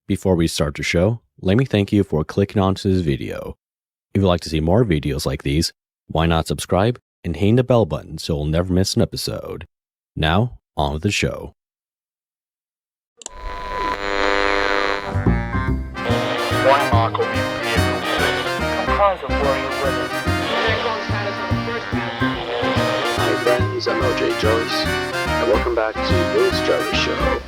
Before we start the show, let me thank you for clicking onto this video. If you'd like to see more videos like these, why not subscribe and hit the bell button so you'll never miss an episode. Now, on with the show. One mark will be vehicle 6. Comprised of warrior women. Hi friends, I'm LJ Jarvis, and welcome back to Yours Jarvis Show.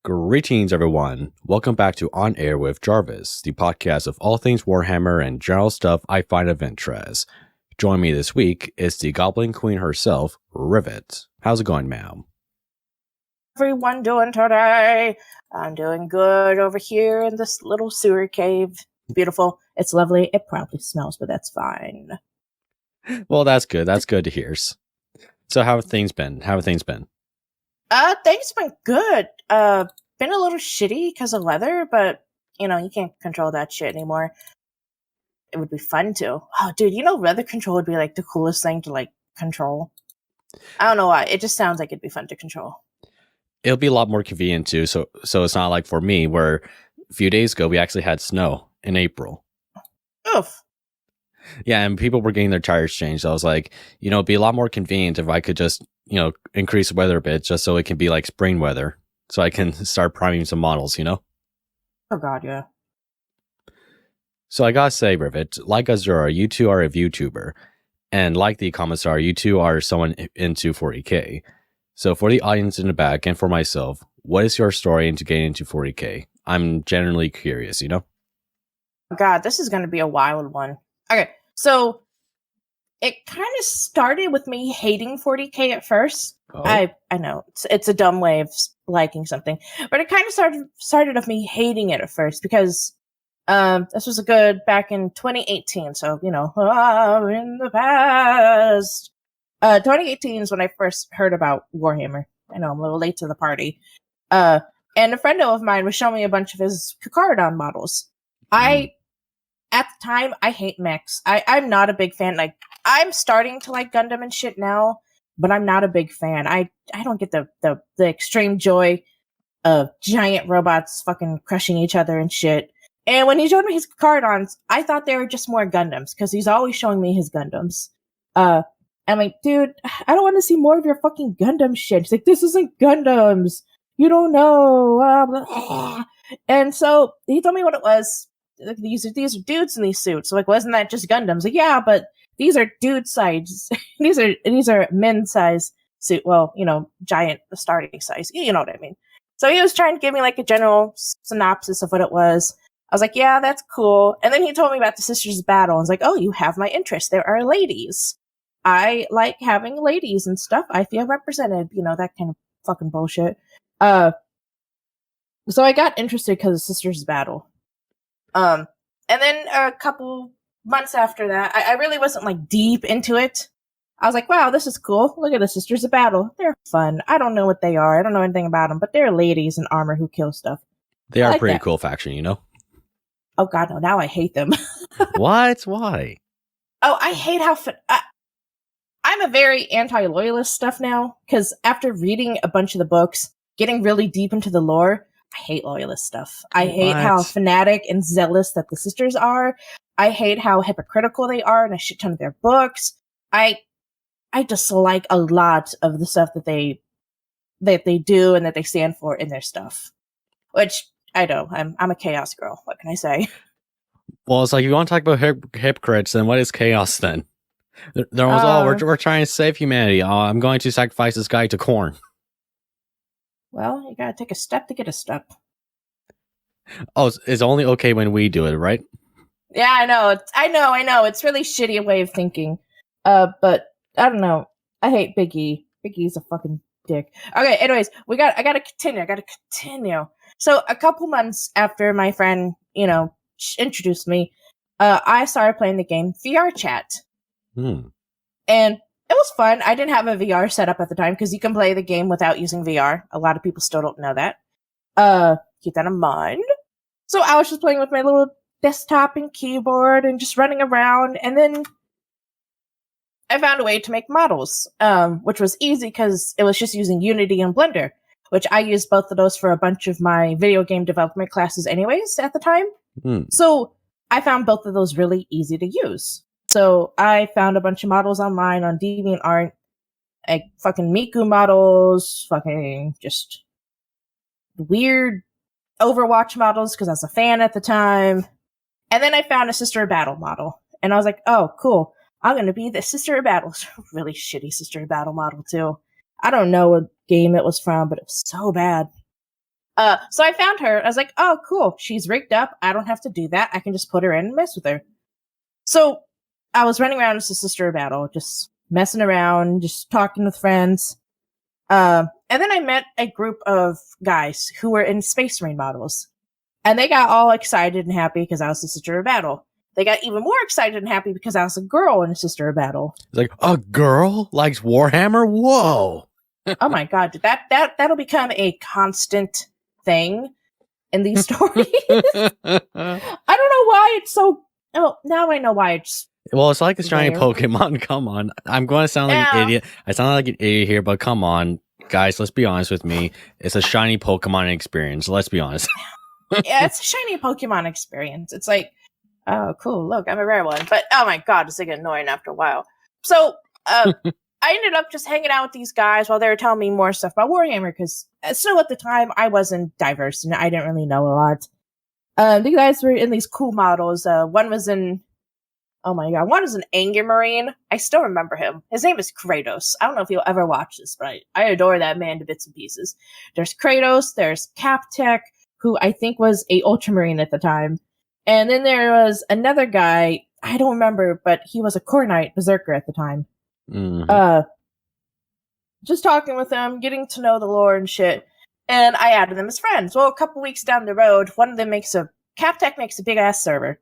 Greetings everyone, welcome back to On Air with Jarvis, the podcast of all things Warhammer and general stuff I find of interest. Joining me this week is the Goblin Queen herself, Rivette. How's it going, ma'am? Everyone doing today? I'm doing good over here in this little sewer cave. Beautiful. It's lovely. It probably smells, but that's fine. Well, that's good. That's good to hear. So how have things been? Things been good. Been a little shitty because of weather, but you can't control that shit anymore. It would be fun to. Oh, dude, weather control would be like the coolest thing to like control. I don't know why. It just sounds like it'd be fun to control. It'll be a lot more convenient too. So it's not like for me where a few days ago we actually had snow in April. Oof. Yeah, and people were getting their tires changed. I was like, it'd be a lot more convenient if I could just, increase the weather a bit just so it can be like spring weather. So I can start priming some models, Oh god, yeah. So I gotta say, Rivette, like Azura, you two are a VTuber. And like the Commissar, you two are someone into 40k. So for the audience in the back and for myself, what is your story into getting into 40k? I'm genuinely curious, Oh god, this is going to be a wild one. Okay, so it kind of started with me hating 40k at first. Oh. I know, it's a dumb way of liking something. But it kind of started with me hating it at first because this was back in 2018. So, in the past. 2018 is when I first heard about Warhammer. I know I'm a little late to the party. And a friend of mine was showing me a bunch of his Kukaradon models. At the time, I hate mechs. I'm not a big fan. Like, I'm starting to like Gundam and shit now, but I'm not a big fan. I don't get the extreme joy of giant robots fucking crushing each other and shit. And when he showed me his Kukaradons, I thought they were just more Gundams, because he's always showing me his Gundams. I'm like, dude, I don't want to see more of your fucking Gundam shit. He's like, this isn't Gundams. You don't know. And so he told me what it was. Like, these are dudes in these suits. So like, wasn't that just Gundams? Like, yeah, but these are dude size. these are men size suit. Well, giant starting size. You know what I mean? So he was trying to give me like a general synopsis of what it was. I was like, yeah, that's cool. And then he told me about the Sisters Battle. I was like, oh, you have my interest. There are ladies. I like having ladies and stuff. I feel represented, that kind of fucking bullshit. So I got interested because of Sisters Battle. And then a couple months after that, I really wasn't like deep into it. I was like, wow, this is cool. Look at the Sisters of Battle. They're fun. I don't know what they are. I don't know anything about them, but they're ladies in armor who kill stuff. They are a pretty cool faction, Oh god, no, now I hate them. What? Why? Oh, I hate how... I'm a very anti-loyalist stuff now, because after reading a bunch of the books, getting really deep into the lore, I hate loyalist stuff. I hate how fanatic and zealous that the sisters are. I hate how hypocritical they are in a shit ton of their books. I dislike a lot of the stuff that they do and that they stand for in their stuff. Which, I know, I'm a chaos girl. What can I say? Well, it's like, you want to talk about hypocrites, then what is chaos then? There was we're trying to save humanity. I'm going to sacrifice this guy to corn. Well, you gotta take a step to get a step. Oh, it's only okay when we do it, right? Yeah, I know. It's really shitty way of thinking. But I don't know. I hate Big E. Big E's a fucking dick. Okay, anyways, I gotta continue. So a couple months after my friend, introduced me, I started playing the game VR Chat. And it was fun. I didn't have a VR setup at the time because you can play the game without using VR. A lot of people still don't know that. Keep that in mind. So I was just playing with my little desktop and keyboard and just running around. And then I found a way to make models, which was easy because it was just using Unity and Blender, which I used both of those for a bunch of my video game development classes anyways at the time. So I found both of those really easy to use. So I found a bunch of models online on DeviantArt, like fucking Miku models, fucking just weird Overwatch models because I was a fan at the time. And then I found a Sister of Battle model. And I was like, oh, cool. I'm going to be the Sister of Battle. Really shitty Sister of Battle model, too. I don't know what game it was from, but it was so bad. So I found her. I was like, oh, cool. She's rigged up. I don't have to do that. I can just put her in and mess with her. So I was running around as a Sister of Battle, just messing around, just talking with friends. And then I met a group of guys who were in Space Marine models. And they got all excited and happy because I was the Sister of Battle. They got even more excited and happy because I was a girl in a Sister of Battle. It's like, a girl likes Warhammer? Whoa! Oh my god, that'll become a constant thing in these stories. I don't know why it's so... Oh, now I know why it's... Well, it's like a shiny there. Pokemon. Come on. I'm going to sound like an idiot. I sound like an idiot here, but come on. Guys, let's be honest with me. It's a shiny Pokemon experience. Let's be honest. Yeah, it's a shiny Pokemon experience. It's like, oh, cool, look, I'm a rare one. But, oh my god, it's like annoying after a while. So, I ended up just hanging out with these guys while they were telling me more stuff about Warhammer, because still at the time, I wasn't diverse, and I didn't really know a lot. The guys were in these cool models. One was in... Oh my god, one is an Anger Marine. I still remember him. His name is Kratos. I don't know if you'll ever watch this, but I adore that man to bits and pieces. There's Kratos, there's Captech, who I think was a Ultramarine at the time. And then there was another guy, I don't remember, but he was a Core Knight Berserker at the time. Mm-hmm. Just talking with him, getting to know the lore and shit. And I added them as friends. Well, a couple weeks down the road, one of them Captech makes a big-ass server.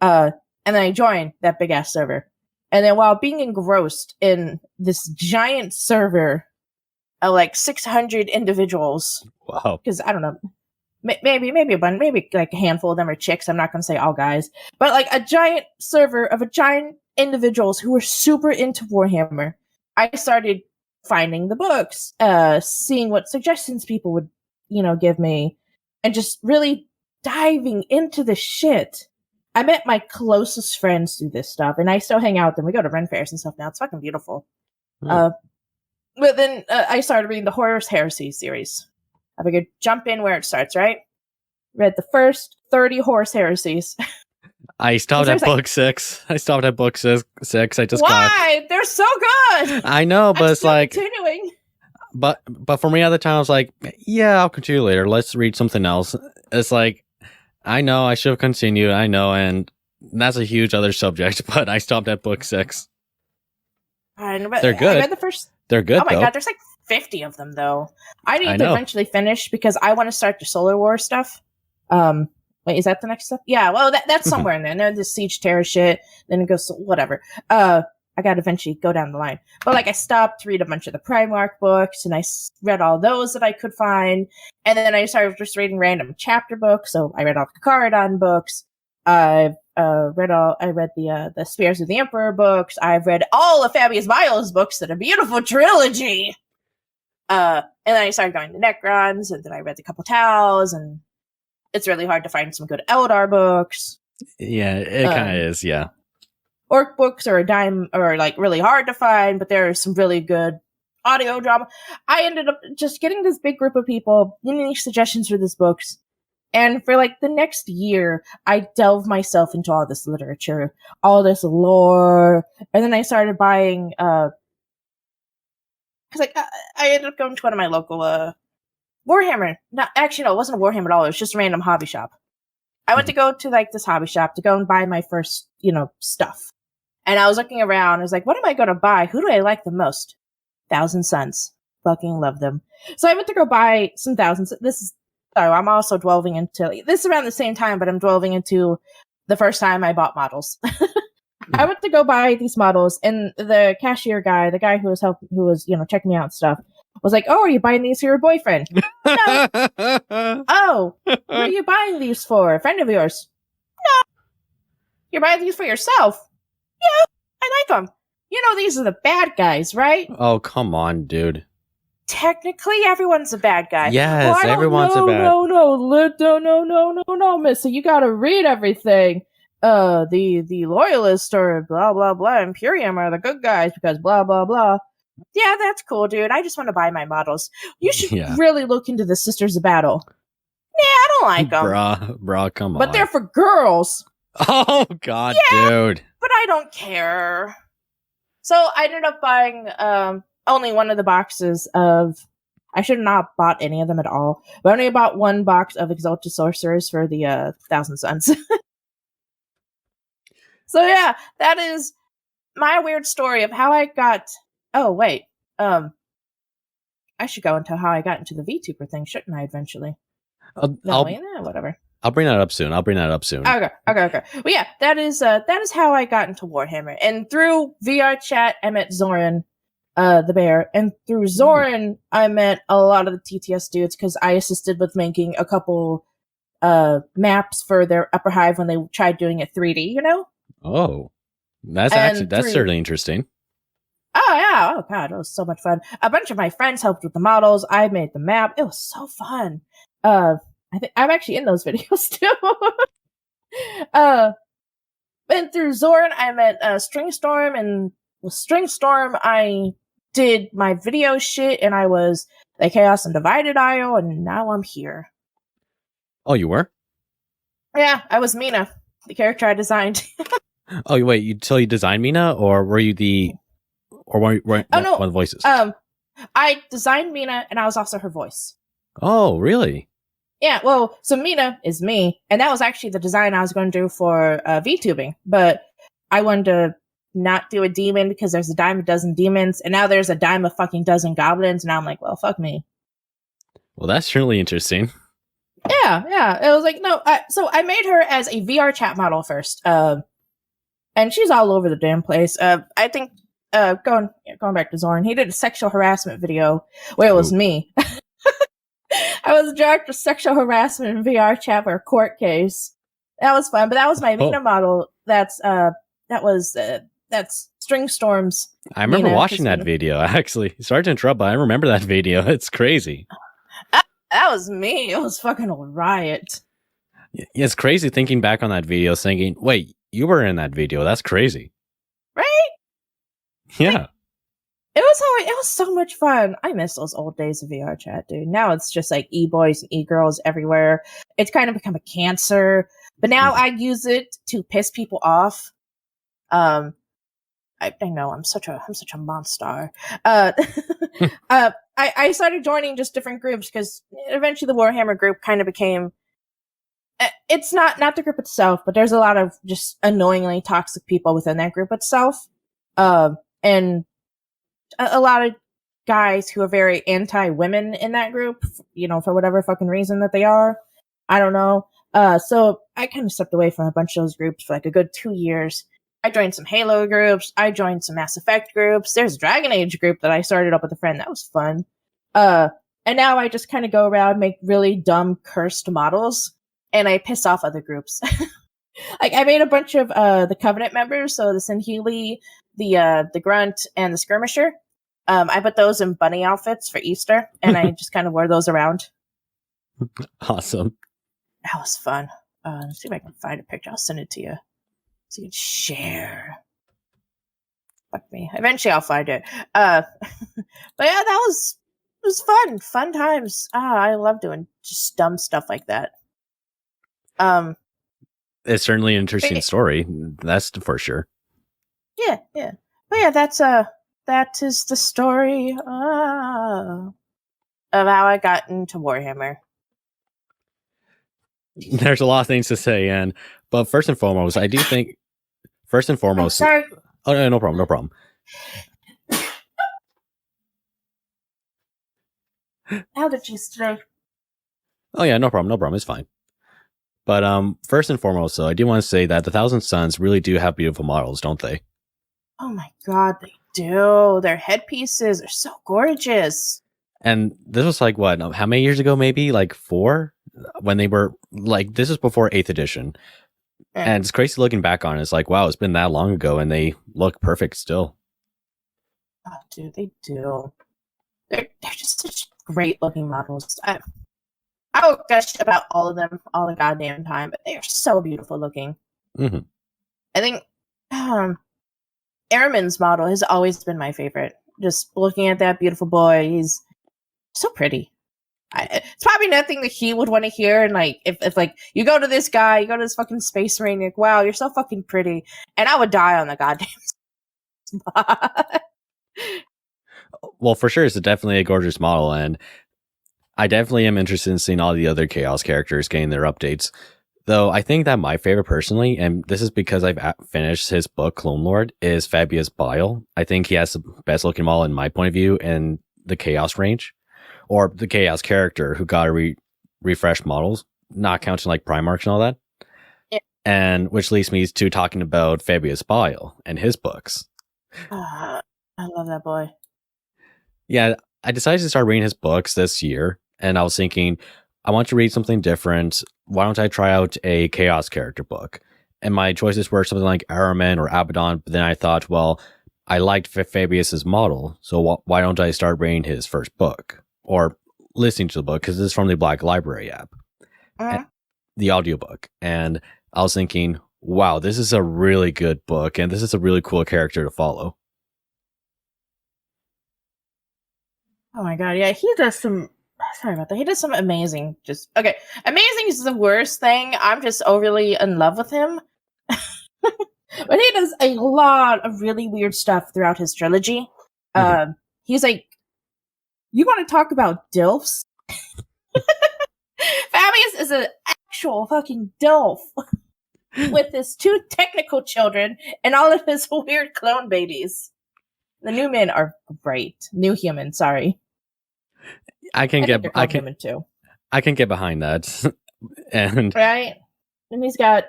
And then I joined that big-ass server. And then while being engrossed in this giant server of like 600 individuals. Wow. Because, I don't know, maybe a bunch, maybe like a handful of them are chicks. I'm not going to say all guys. But like a giant server of a giant individuals who were super into Warhammer. I started finding the books, seeing what suggestions people would, give me. And just really diving into the shit. I met my closest friends through this stuff, and I still hang out with them. We go to Ren fairs and stuff now. It's fucking beautiful. But then I started reading the Horus Heresy series. I figured jump in where it starts, right? Read the first 30 Horus Heresies. I stopped at book 6. I stopped at book 6. I just Why? They're so good! I know, but it's like... continuing. But for me at the time, I was like, yeah, I'll continue later. Let's read something else. It's like, I know I should have continued. I know, and that's a huge other subject. But I stopped at book 6. They're good. I read the first. They're good. Oh my god, there's like 50 of them though. I need to eventually finish because I want to start the Solar War stuff. Wait, is that the next stuff? Yeah. Well, that's somewhere in there. And then the Siege Terror shit. Then it goes whatever. I got to eventually go down the line. But like I stopped to read a bunch of the Primarch books and I read all those that I could find. And then I started just reading random chapter books. So I read all the Caradon books. I read the Spears of the Emperor books. I've read all of Fabius Bile's books that are a beautiful trilogy. And then I started going to Necrons and then I read a couple Tals and it's really hard to find some good Eldar books. Yeah, it kind of is. Yeah. Orc books are a dime or like really hard to find, but there are some really good audio drama. I ended up just getting this big group of people, giving me suggestions for these books. And for like the next year, I delved myself into all this literature, all this lore. And then I started buying, cause like, I ended up going to one of my local, Warhammer. No, it wasn't a Warhammer at all. It was just a random hobby shop. I went to go to like this hobby shop to go and buy my first, stuff. And I was looking around. I was like, what am I going to buy? Who do I like the most? Thousand Suns. Fucking love them. So I went to go buy some Thousand Suns. I'm also delving into, this is around the same time, but I'm delving into the first time I bought models. I went to go buy these models and the cashier guy, the guy who was checking me out and stuff, was like, oh, are you buying these for your boyfriend? No. Oh, what are you buying these for? A friend of yours? No. You're buying these for yourself? Yeah, I like them. these are the bad guys, right? Oh, come on, dude. Technically, everyone's a bad guy. Yes, I don't everyone's a bad. No, Missy, you gotta read everything. The loyalists or blah blah blah Imperium are the good guys because blah blah blah. Yeah, that's cool, dude. I just want to buy my models. You should really look into the Sisters of Battle. Yeah, I don't like them. Bruh, come on. But they're for girls. Oh, God, dude. But I don't care. So I ended up buying only one of the boxes of... I should have not bought any of them at all. But I only bought one box of Exalted Sorcerers for the Thousand Suns. So yeah, that is my weird story of how I got... Oh, wait. I should go into how I got into the VTuber thing, shouldn't I, eventually? Whatever. I'll bring that up soon. Okay. Well, yeah, that is how I got into Warhammer. And through VR chat, I met Zoran, the bear. And through Zoran, I met a lot of the TTS dudes because I assisted with making a couple maps for their Upper Hive when they tried doing it 3D, you know? Oh, that's certainly interesting. Oh, yeah. Oh, God. It was so much fun. A bunch of my friends helped with the models. I made the map. It was so fun. I think I'm actually in those videos too. And through Zoran, I met Stringstorm, and with Stringstorm, I did my video shit, and I was the Chaos and Divided IO, and now I'm here. Oh, you were? Yeah, I was Mina, the character I designed. Oh, wait, you designed Mina, or were you the... Or one of the voices? I designed Mina, and I was also her voice. Oh, really? Yeah, well, so Mina is me, and that was actually the design I was going to do for VTubing, but I wanted to not do a demon because there's a dime a dozen demons, and now there's a dime a fucking dozen goblins, and now I'm like, well, fuck me. Well, that's really interesting. Yeah. It was like, no, so I made her as a VR chat model first, and she's all over the damn place. I think... going back to Zoran, he did a sexual harassment video where it was me. I was a director of sexual harassment in VR chat for a court case. That was fun, but that was my Mina model. That's Stringstorm's. I remember Mina, watching that video, actually. Sorry to interrupt, but I remember that video. It's crazy. That was me. It was fucking a riot. Yeah, it's crazy thinking back on that video, thinking, wait, you were in that video. That's crazy. Right? Yeah. Like, it was so much fun. I miss those old days of VR chat, dude. Now it's just like e-boys and e-girls everywhere. It's kind of become a cancer. But now I use it to piss people off. I know I'm such a monster. I started joining just different groups because eventually the Warhammer group kind of became... It's not the group itself, but there's a lot of just annoyingly toxic people within that group itself. And a lot of guys who are very anti-women in that group, for whatever fucking reason that they are. I don't know. So I kind of stepped away from a bunch of those groups for like a good 2 years. I joined some Halo groups. I joined some Mass Effect groups. There's a Dragon Age group that I started up with a friend. That was fun. And now I just kind of go around, make really dumb, cursed models, and I piss off other groups. Like, I made a bunch of the Covenant members, so the Sinhealy, the Grunt, and the Skirmisher. I put those in bunny outfits for Easter, and I just kind of wore those around. Awesome. That was fun. Let's see if I can find a picture. I'll send it to you so you can share. Fuck me. Eventually I'll find it. But yeah, it was fun. Fun times. I love doing just dumb stuff like that. It's certainly an interesting story. That's for sure. Yeah. But yeah, that is the story of how I got into Warhammer. There's a lot of things to say, but first and foremost, I do think Sorry. Oh, no problem. Allergies today. Oh yeah, no problem. It's fine. But first and foremost, though, I do want to say that the Thousand Suns really do have beautiful models, don't they? Oh my god, they do. Their headpieces are so gorgeous. And this was like, what, how many years ago, maybe? Like 4? When they were, like, this is before 8th edition. And it's crazy looking back on it. It's like, wow, it's been that long ago, and they look perfect still. Oh, dude, they do. They're just such great looking models. I will gush about all of them all the goddamn time, but they are so beautiful looking. Mm-hmm. I think Airman's model has always been my favorite. Just looking at that beautiful boy, he's so pretty. It's probably nothing that he would want to hear. And like, if like you go to this guy, you go to this fucking space marine, like, wow, you're so fucking pretty, and I would die on the goddamn spot. Well, for sure, it's definitely a gorgeous model, and I definitely am interested in seeing all the other Chaos characters getting their updates. Though I think that my favorite personally, and this is because I've finished his book, Clone Lord, is Fabius Bile. I think he has the best looking model in my point of view in the Chaos range, or the Chaos character who got refreshed models, not counting like Primarchs and all that. Yeah. And which leads me to talking about Fabius Bile and his books. I love that boy. Yeah, I decided to start reading his books this year, and I was thinking, I want to read something different. Why don't I try out a Chaos character book? And my choices were something like Araman or Abaddon, but then I thought, well, I liked Fabius's model, so why don't I start reading his first book? Or listening to the book, because this is from the Black Library app, the audiobook. And I was thinking, wow, this is a really good book, and this is a really cool character to follow. Oh my god, yeah, he does some. Sorry about that. He does some amazing. Okay. Amazing is the worst thing. I'm just overly in love with him. But he does a lot of really weird stuff throughout his trilogy. Mm-hmm. He's like, you want to talk about DILFs? Fabius is an actual fucking DILF with his 2 technical children and all of his weird clone babies. The new men are great. New humans, sorry. I can get behind that. And right? And he's got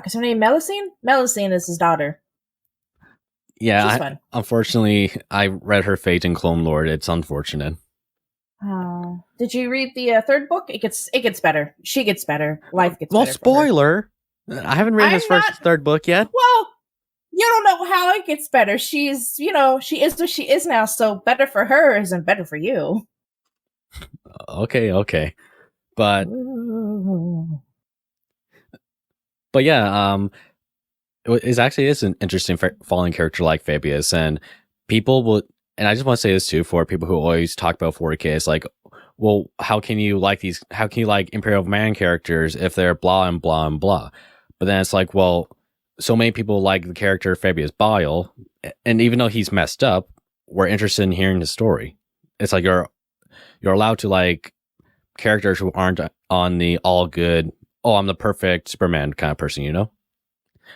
is her name Melusine? Melusine is his daughter. Yeah, she's fun. Unfortunately, I read her fate in Clone Lord. It's unfortunate. Did you read the 3rd book? It gets better. She gets better. Life gets better. Well, spoiler. I haven't read his 3rd book yet. Well, you don't know how it gets better. She's, she is what she is now, so better for her isn't better for you. Okay. But yeah, it actually is an interesting falling character like Fabius, and people will, and I just want to say this too for people who always talk about 40k. It's like, well, how can you like Imperial Man characters if they're blah and blah and blah? But then it's like, well, so many people like the character Fabius Bile, and even though he's messed up, we're interested in hearing his story. It's like you're allowed to like characters who aren't on the all good, oh, I'm the perfect Superman kind of person,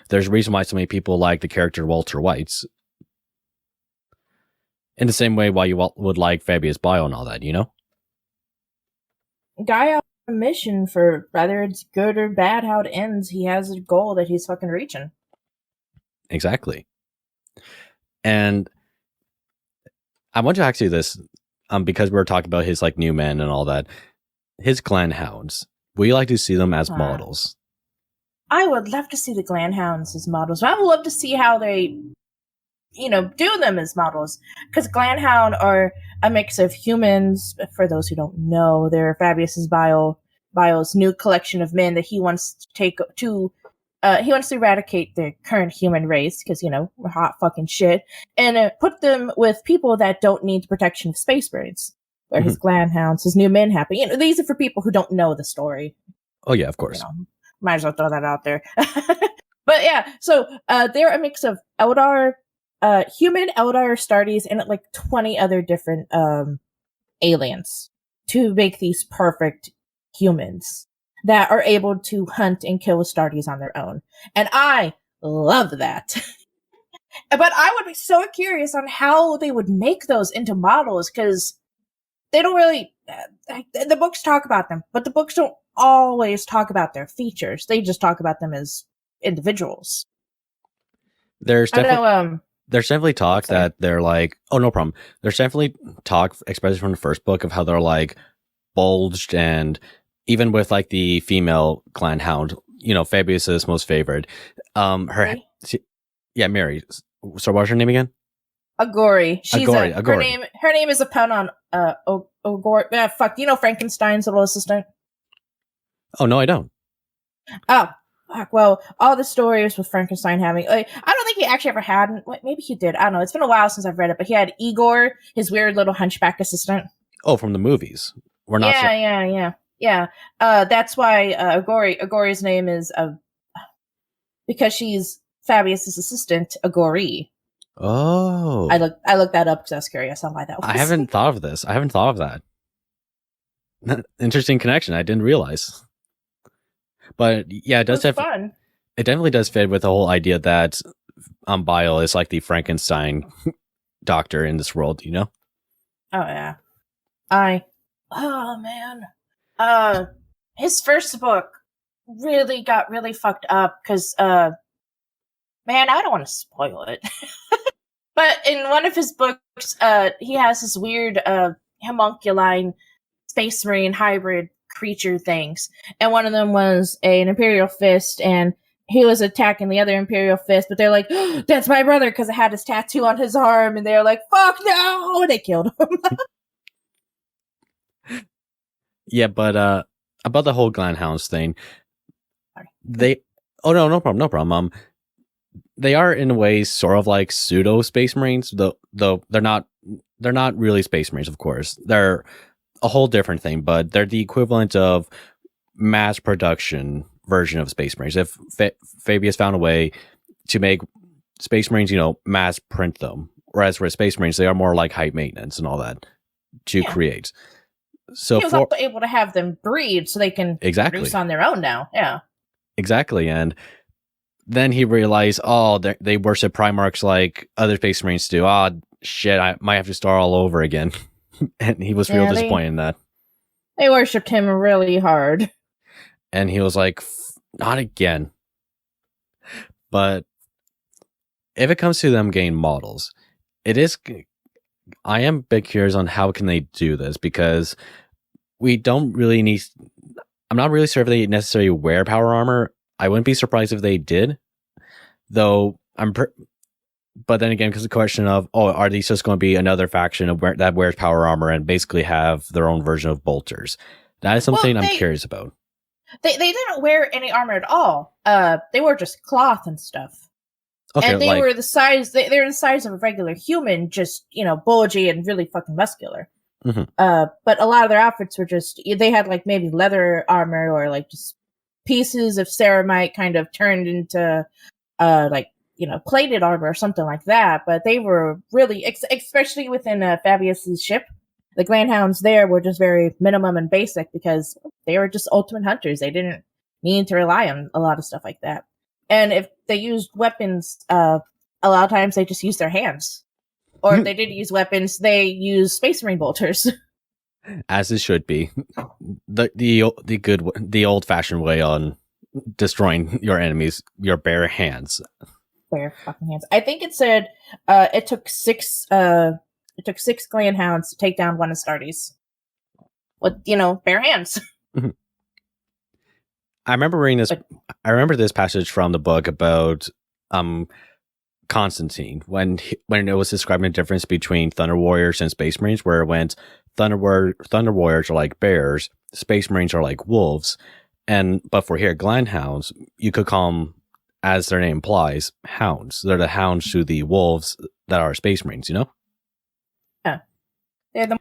There's a reason why so many people like the character Walter White's. In the same way why you would like Fabius Bile and all that, Guy on a mission for whether it's good or bad how it ends, he has a goal that he's fucking reaching. Exactly. And I want to ask you this, because we're talking about his like new men and all that. His clan hounds, would you like to see them as models? I would love to see the clan hounds as models. I would love to see how they, do them as models. Because clan hound are a mix of humans. For those who don't know, they're Fabius Bile's new collection of men that he wants to take to. He wants to eradicate the current human race because, we're hot fucking shit, and put them with people that don't need the protection of space birds. Where his clan hounds, his new men happen. These are for people who don't know the story. Oh, yeah, of course. Might as well throw that out there. But yeah, so they're a mix of Eldar, human Eldar Astartes, and like 20 other different aliens to make these perfect humans that are able to hunt and kill Astartes on their own. And I love that. But I would be so curious on how they would make those into models, because they don't really, the books talk about them, but the books don't always talk about their features. They just talk about them as individuals. There's definitely talk that they're like, oh, no problem. There's definitely talk, especially from the first book, of how they're like bulged, and even with like the female clan hound, Fabius's most favorite. Mary. Yeah, Mary. So what's her name again? Agori. She's Agori, her Agori. Her name is a pun on Agori. Fuck. Do you know Frankenstein's little assistant? Oh no, I don't. Oh, fuck. Well, all the stories with Frankenstein having, like, I don't think he actually ever had. Maybe he did. I don't know. It's been a while since I've read it, but he had Igor, his weird little hunchback assistant. Oh, from the movies. We're not. Yeah. That's why Agori's name is because she's Fabius's assistant, Agori. Oh. I looked that up because I was curious on why that was. I haven't thought of this. I haven't thought of that. Interesting connection. I didn't realize. But yeah, it does have fun. It definitely does fit with the whole idea that Bile is like the Frankenstein doctor in this world, you know? Oh yeah. Oh man. His first book really got really fucked up because man, I don't want to spoil it. But in one of his books, he has this weird homunculine space marine hybrid creature things, and one of them was an Imperial Fist, and he was attacking the other Imperial Fist, but they're like, oh, that's my brother, because it had his tattoo on his arm, and they're like, fuck no, and they killed him. Yeah, but about the whole Glanhounds thing, sorry. No problem. They are in a way sort of like pseudo Space Marines, though they're not really Space Marines, of course. They're a whole different thing, but they're the equivalent of mass production version of Space Marines. If Fabius found a way to make Space Marines, mass print them, whereas for Space Marines, they are more like high maintenance and all that to create. So he was also able to have them breed so they can produce on their own now. Yeah. Exactly. And then he realized, they worship Primarchs like other Space Marines do. Shit, I might have to start all over again. And he was real disappointed in that. They worshipped him really hard. And he was like, not again. But if it comes to them getting models, I am a bit curious on how can they do this, because we don't really need, I'm not really sure if they necessarily wear power armor. I wouldn't be surprised if they did, though but then again, because the question of, are these just going to be another faction that wears power armor and basically have their own version of bolters? That is something I'm curious about. They didn't wear any armor at all. They wore just cloth and stuff. Okay, and they were the size. They were the size of a regular human, just bulgy and really fucking muscular. Mm-hmm. But a lot of their outfits were just, they had like maybe leather armor or like just pieces of ceramite kind of turned into plated armor or something like that. But they were really, especially within Fabius's ship, the Glanhounds there were just very minimum and basic because they were just ultimate hunters. They didn't need to rely on a lot of stuff like that. And if they used weapons, a lot of times they just used their hands. Or if they did use weapons, they used Space Marine bolters. As it should be. The old-fashioned way on destroying your enemies, your bare hands. Bare fucking hands. I think it said it took six Glanhounds to take down one Astartes. With, bare hands. I remember reading this. I remember this passage from the book about Constantine when it was describing the difference between Thunder Warriors and Space Marines, where it went Thunder Warriors are like bears, Space Marines are like wolves, but for here Glanhounds, you could call them, as their name implies, hounds. They're the hounds to the wolves that are Space Marines. Yeah, they're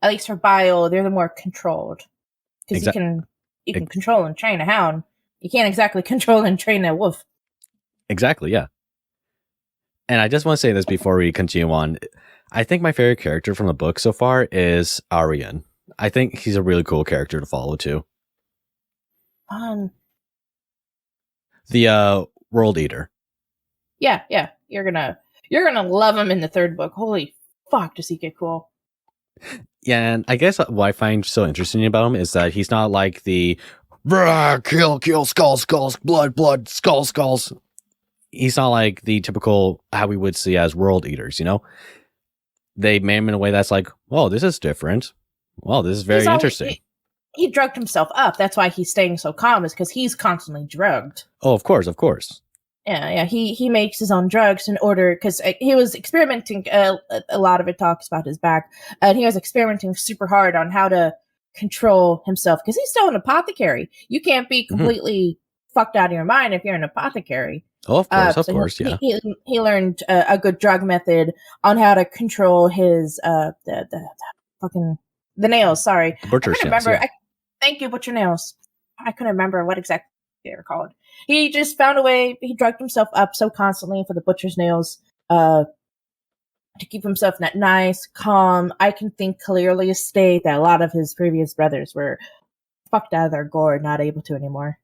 at least for Bile, they're the more controlled because you can control and train a hound. You can't exactly control and train a wolf. Exactly, yeah. And I just want to say this before we continue on. I think my favorite character from the book so far is Arian. I think he's a really cool character to follow too. The World Eater. Yeah. You're gonna love him in the third book. Holy fuck, does he get cool? Yeah, and I guess what I find so interesting about him is that he's not like the kill, skulls, blood, skulls. He's not like the typical, how we would see as World Eaters, They made him in a way that's like, whoa, this is different. Well, this is very interesting. He drugged himself up. That's why he's staying so calm, is because he's constantly drugged. Oh, of course. Yeah. He makes his own drugs in order because he was experimenting. A lot of it talks about his back, and he was experimenting super hard on how to control himself because he's still an apothecary. You can't be completely fucked out of your mind if you're an apothecary. Oh, of course, yeah. He learned a good drug method on how to control his the nails. Sorry, The butcher's nails. Yeah. Thank you, butcher nails. I couldn't remember what exactly they were called. He just found a way. He drugged himself up so constantly for the butcher's nails to keep himself nice, calm. I can think clearly state that a lot of his previous brothers were fucked out of their gourd, not able to anymore.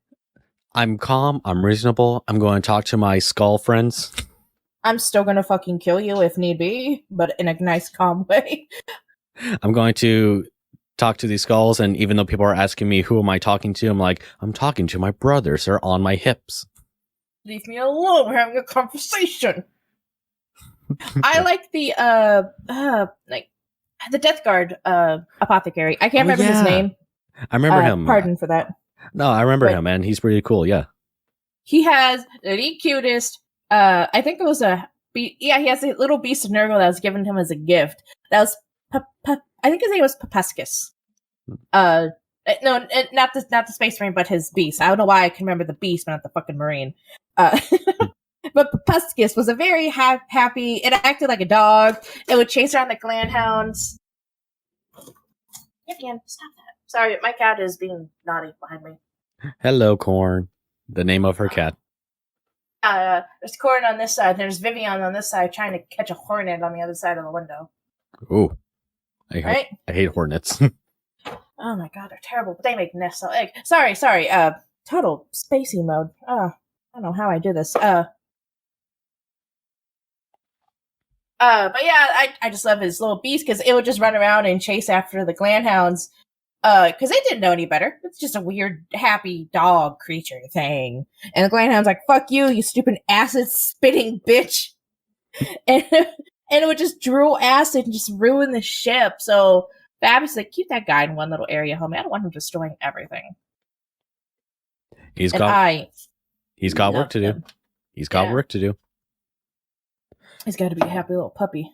I'm calm. I'm reasonable. I'm going to talk to my skull friends. I'm still going to fucking kill you if need be, but in a nice, calm way. I'm going to talk to these skulls, and even though people are asking me who am I talking to, I'm like, I'm talking to my brothers. They're on my hips. Leave me alone. We're having a conversation. I like the Death Guard apothecary. I can't remember his name. I remember him. Pardon for that. No, I remember him, and he's pretty cool. Yeah. He has the cutest. I think it was he has a little beast of Nurgle that was given to him as a gift. That was I think his name was Papuscus. No, not the Space Marine, but his beast. I don't know why I can remember the beast, but not the fucking Marine. But Papuscus was a very happy. It acted like a dog. It would chase around the Glandhounds. Stop that. Sorry, my cat is being naughty behind me. Hello, Corn. The name of her cat. There's Corn on this side. There's Vivian on this side trying to catch a hornet on the other side of the window. Ooh. I hate hornets. Oh my god, they're terrible, but they make nests. Sorry. Total spacey mode. I don't know how I do this. But yeah, I just love his little beast because it would just run around and chase after the Glandhounds. Because they didn't know any better. It's just a weird, happy dog creature thing. And the Glandhound's like, fuck you, you stupid acid-spitting bitch. and it would just drool acid and just ruin the ship. So Fabius like, keep that guy in one little area, homie. I don't want him destroying everything. He's got work to do. He's got work to do. He's got to be a happy little puppy.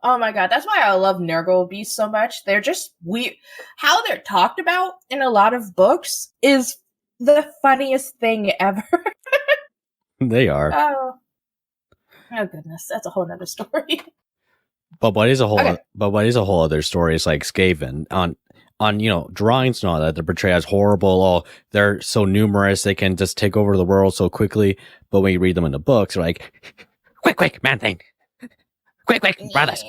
Oh my god, that's why I love Nurgle beasts so much. They're just weird. How they're talked about in a lot of books is the funniest thing ever. They are. Oh goodness, that's a whole nother story. But what is a whole other story is like Skaven on drawings and all that. They're portrayed as horrible. Oh, they're so numerous, they can just take over the world so quickly. But when you read them in the books, they're like, quick, man thing. Quick, brothers.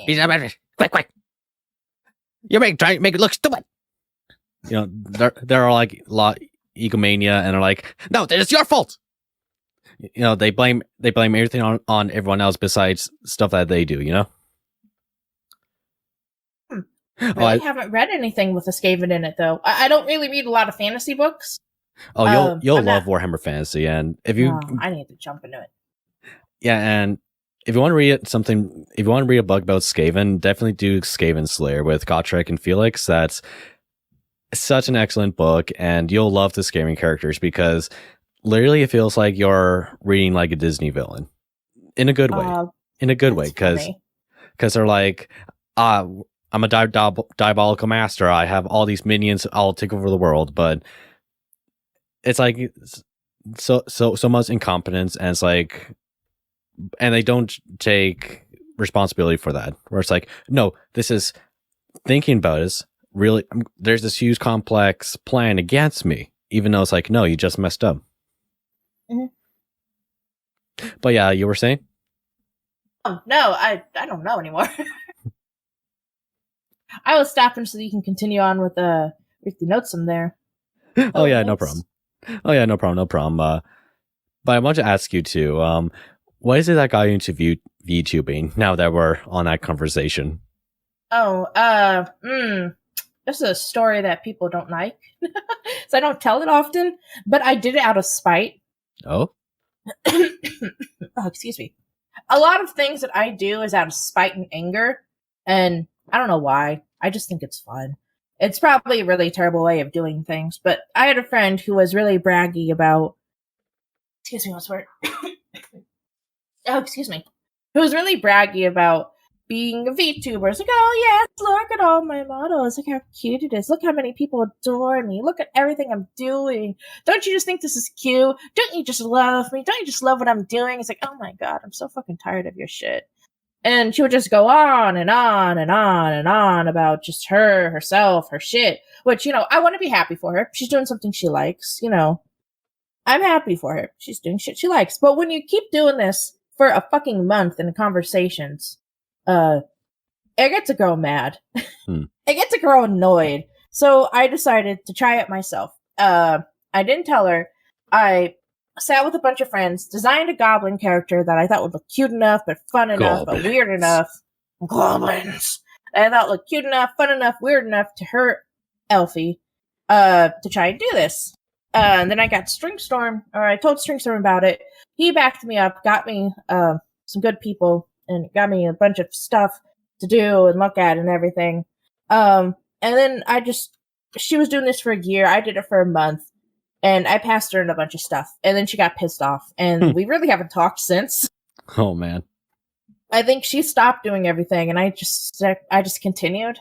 Quick. You try to make it look stupid. They're all like egomania, and they're like, no, it's your fault. They blame everything on everyone else besides stuff that they do. I haven't read anything with a Skaven in it though. I don't really read a lot of fantasy books. Oh, you'll love Warhammer Fantasy, and if you, I need to jump into it. Yeah, and if you want to read a book about Skaven, definitely do Skaven Slayer with Gotrek and Felix. That's such an excellent book, and you'll love the Skaven characters because literally it feels like you're reading like a Disney villain in a good way. Because they're like, I'm a diabolical master. I have all these minions. I'll take over the world, but it's like so much incompetence, and it's like. And they don't take responsibility for that. Where it's like, no, this is thinking about is really. There's this huge complex plan against me, even though it's like, no, you just messed up. Mm-hmm. But yeah, you were saying? Oh no, I don't know anymore. I was stopping so you can continue on with the notes in there. Oh yeah, no problem. But I want to ask you too. What is it that got you into VTubing now that we're on that conversation? This is a story that people don't like. So I don't tell it often, but I did it out of spite. Oh? Oh, excuse me. A lot of things that I do is out of spite and anger, and I don't know why. I just think it's fun. It's probably a really terrible way of doing things, but I had a friend who was really braggy about excuse me, what's the word? Oh, excuse me. Who was really braggy about being a VTuber. It's like, oh yes, look at all my models. Look how cute it is. Look how many people adore me. Look at everything I'm doing. Don't you just think this is cute? Don't you just love me? Don't you just love what I'm doing? It's like, oh my god, I'm so fucking tired of your shit. And she would just go on and on and on and on about just herself, her shit. Which, I want to be happy for her. She's doing something she likes, I'm happy for her. She's doing shit she likes. But when you keep doing this for a fucking month in conversations, it gets a girl mad. It gets a girl annoyed. So I decided to try it myself. I didn't tell her. I sat with a bunch of friends, designed a goblin character that I thought would look cute enough, but fun enough, but weird enough. Goblins. I thought looked cute enough, fun enough, weird enough to hurt Elfie, to try and do this. And then I got I told Stringstorm about it. He backed me up, got me some good people, and got me a bunch of stuff to do and look at and everything. And then she was doing this for a year. I did it for a month. And I passed her in a bunch of stuff. And then she got pissed off. And we really haven't talked since. Oh, man. I think she stopped doing everything. And I just continued.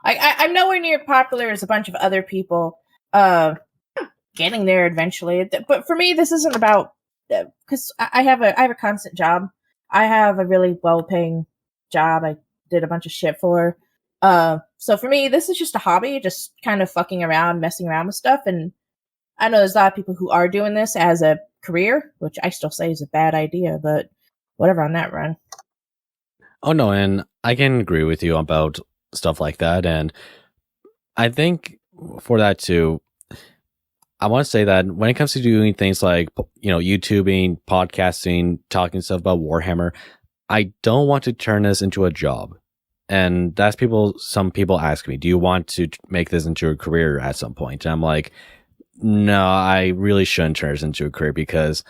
I'm nowhere near popular as a bunch of other people. Getting there eventually. But for me, this isn't about... Because I have a constant job. I have a really well-paying job I did a bunch of shit for. So for me, this is just a hobby. Just kind of fucking around, messing around with stuff. And I know there's a lot of people who are doing this as a career, which I still say is a bad idea, but whatever on that run. Oh, no, and I can agree with you about stuff like that. And I think for that, too, I want to say that when it comes to doing things like, YouTubing, podcasting, talking stuff about Warhammer, I don't want to turn this into a job. And that's some people ask me, do you want to make this into a career at some point? And I'm like, no, I really shouldn't turn this into a career, because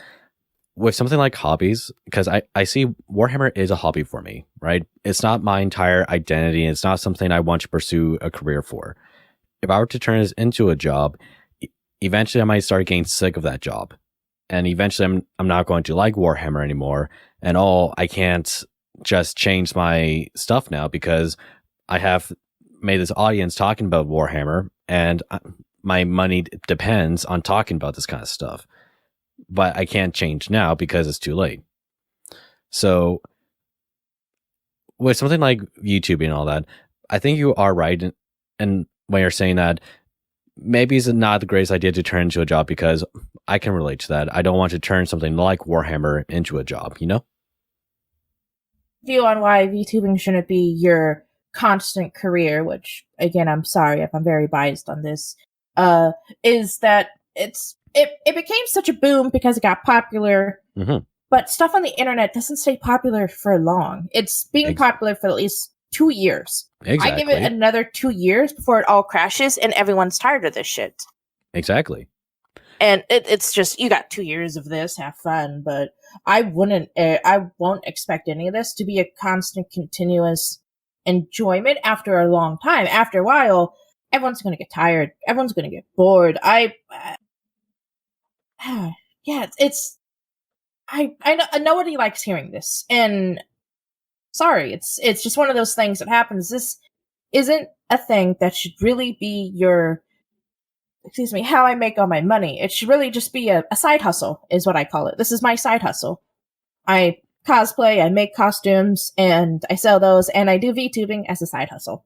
with something like hobbies, because I see Warhammer is a hobby for me, right? It's not my entire identity. It's not something I want to pursue a career for. If I were to turn this into a job, eventually I might start getting sick of that job. And eventually I'm not going to like Warhammer anymore. And I can't just change my stuff now because I have made this audience talking about Warhammer, and my money depends on talking about this kind of stuff. But I can't change now because it's too late. So with something like YouTubing and all that, I think you are right. And when you're saying that, maybe it's not the greatest idea to turn into a job, because I can relate to that. I don't want to turn something like Warhammer into a job, View on why VTubing shouldn't be your constant career, which, again, I'm sorry if I'm very biased on this, is that it became such a boom because it got popular, but stuff on the internet doesn't stay popular for long. It's being popular for at least 2 years. Exactly. I give it another 2 years before it all crashes and everyone's tired of this shit. Exactly. And it's just, you got 2 years of this, have fun, but I won't expect any of this to be a constant, continuous enjoyment after a long time. After a while, everyone's going to get tired. Everyone's going to get bored. I nobody likes hearing this. And sorry, it's just one of those things that happens. This isn't a thing that should really be how I make all my money. It should really just be a side hustle, is what I call it. This is my side hustle. I cosplay, I make costumes, and I sell those, and I do VTubing as a side hustle.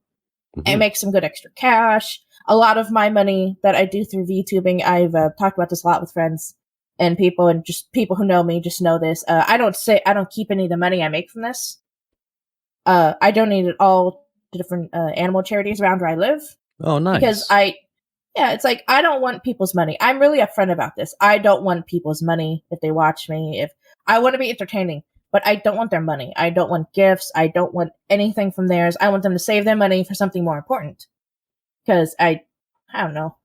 I make some good extra cash. A lot of my money that I do through VTubing, I've talked about this a lot with friends and people, and just people who know me just know this. I don't keep any of the money I make from this. I donate it all to different animal charities around where I live. Oh, nice. Because it's like, I don't want people's money. I'm really upfront about this. I don't want people's money if they watch me. If I want to be entertaining, but I don't want their money. I don't want gifts. I don't want anything from theirs. I want them to save their money for something more important. Because I don't know.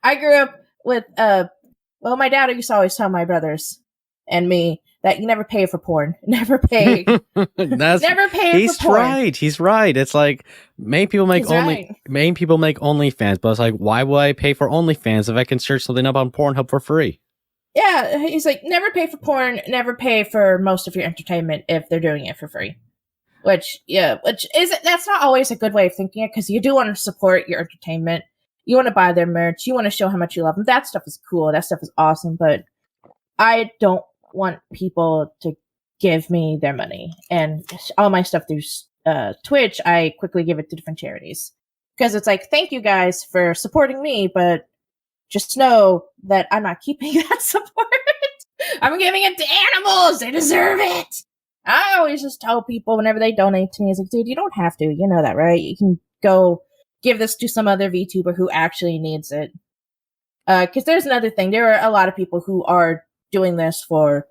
I grew up with, my dad used to always tell my brothers and me that you never pay for porn. Never pay. Never pay for porn. He's right. It's like, many people make OnlyFans, but it's like, why would I pay for OnlyFans if I can search something up on Pornhub for free? Yeah, he's like, never pay for porn, never pay for most of your entertainment if they're doing it for free. Which is that's not always a good way of thinking it, because you do want to support your entertainment. You want to buy their merch. You want to show how much you love them. That stuff is cool. That stuff is awesome. But I don't want people to give me their money. And all my stuff through Twitch, I quickly give it to different charities. Because it's like, thank you guys for supporting me, but just know that I'm not keeping that support. I'm giving it to animals. They deserve it. I always just tell people whenever they donate to me, it's like, dude, you don't have to. You know that, right? You can go give this to some other VTuber who actually needs it. Because there's another thing. There are a lot of people who are doing this for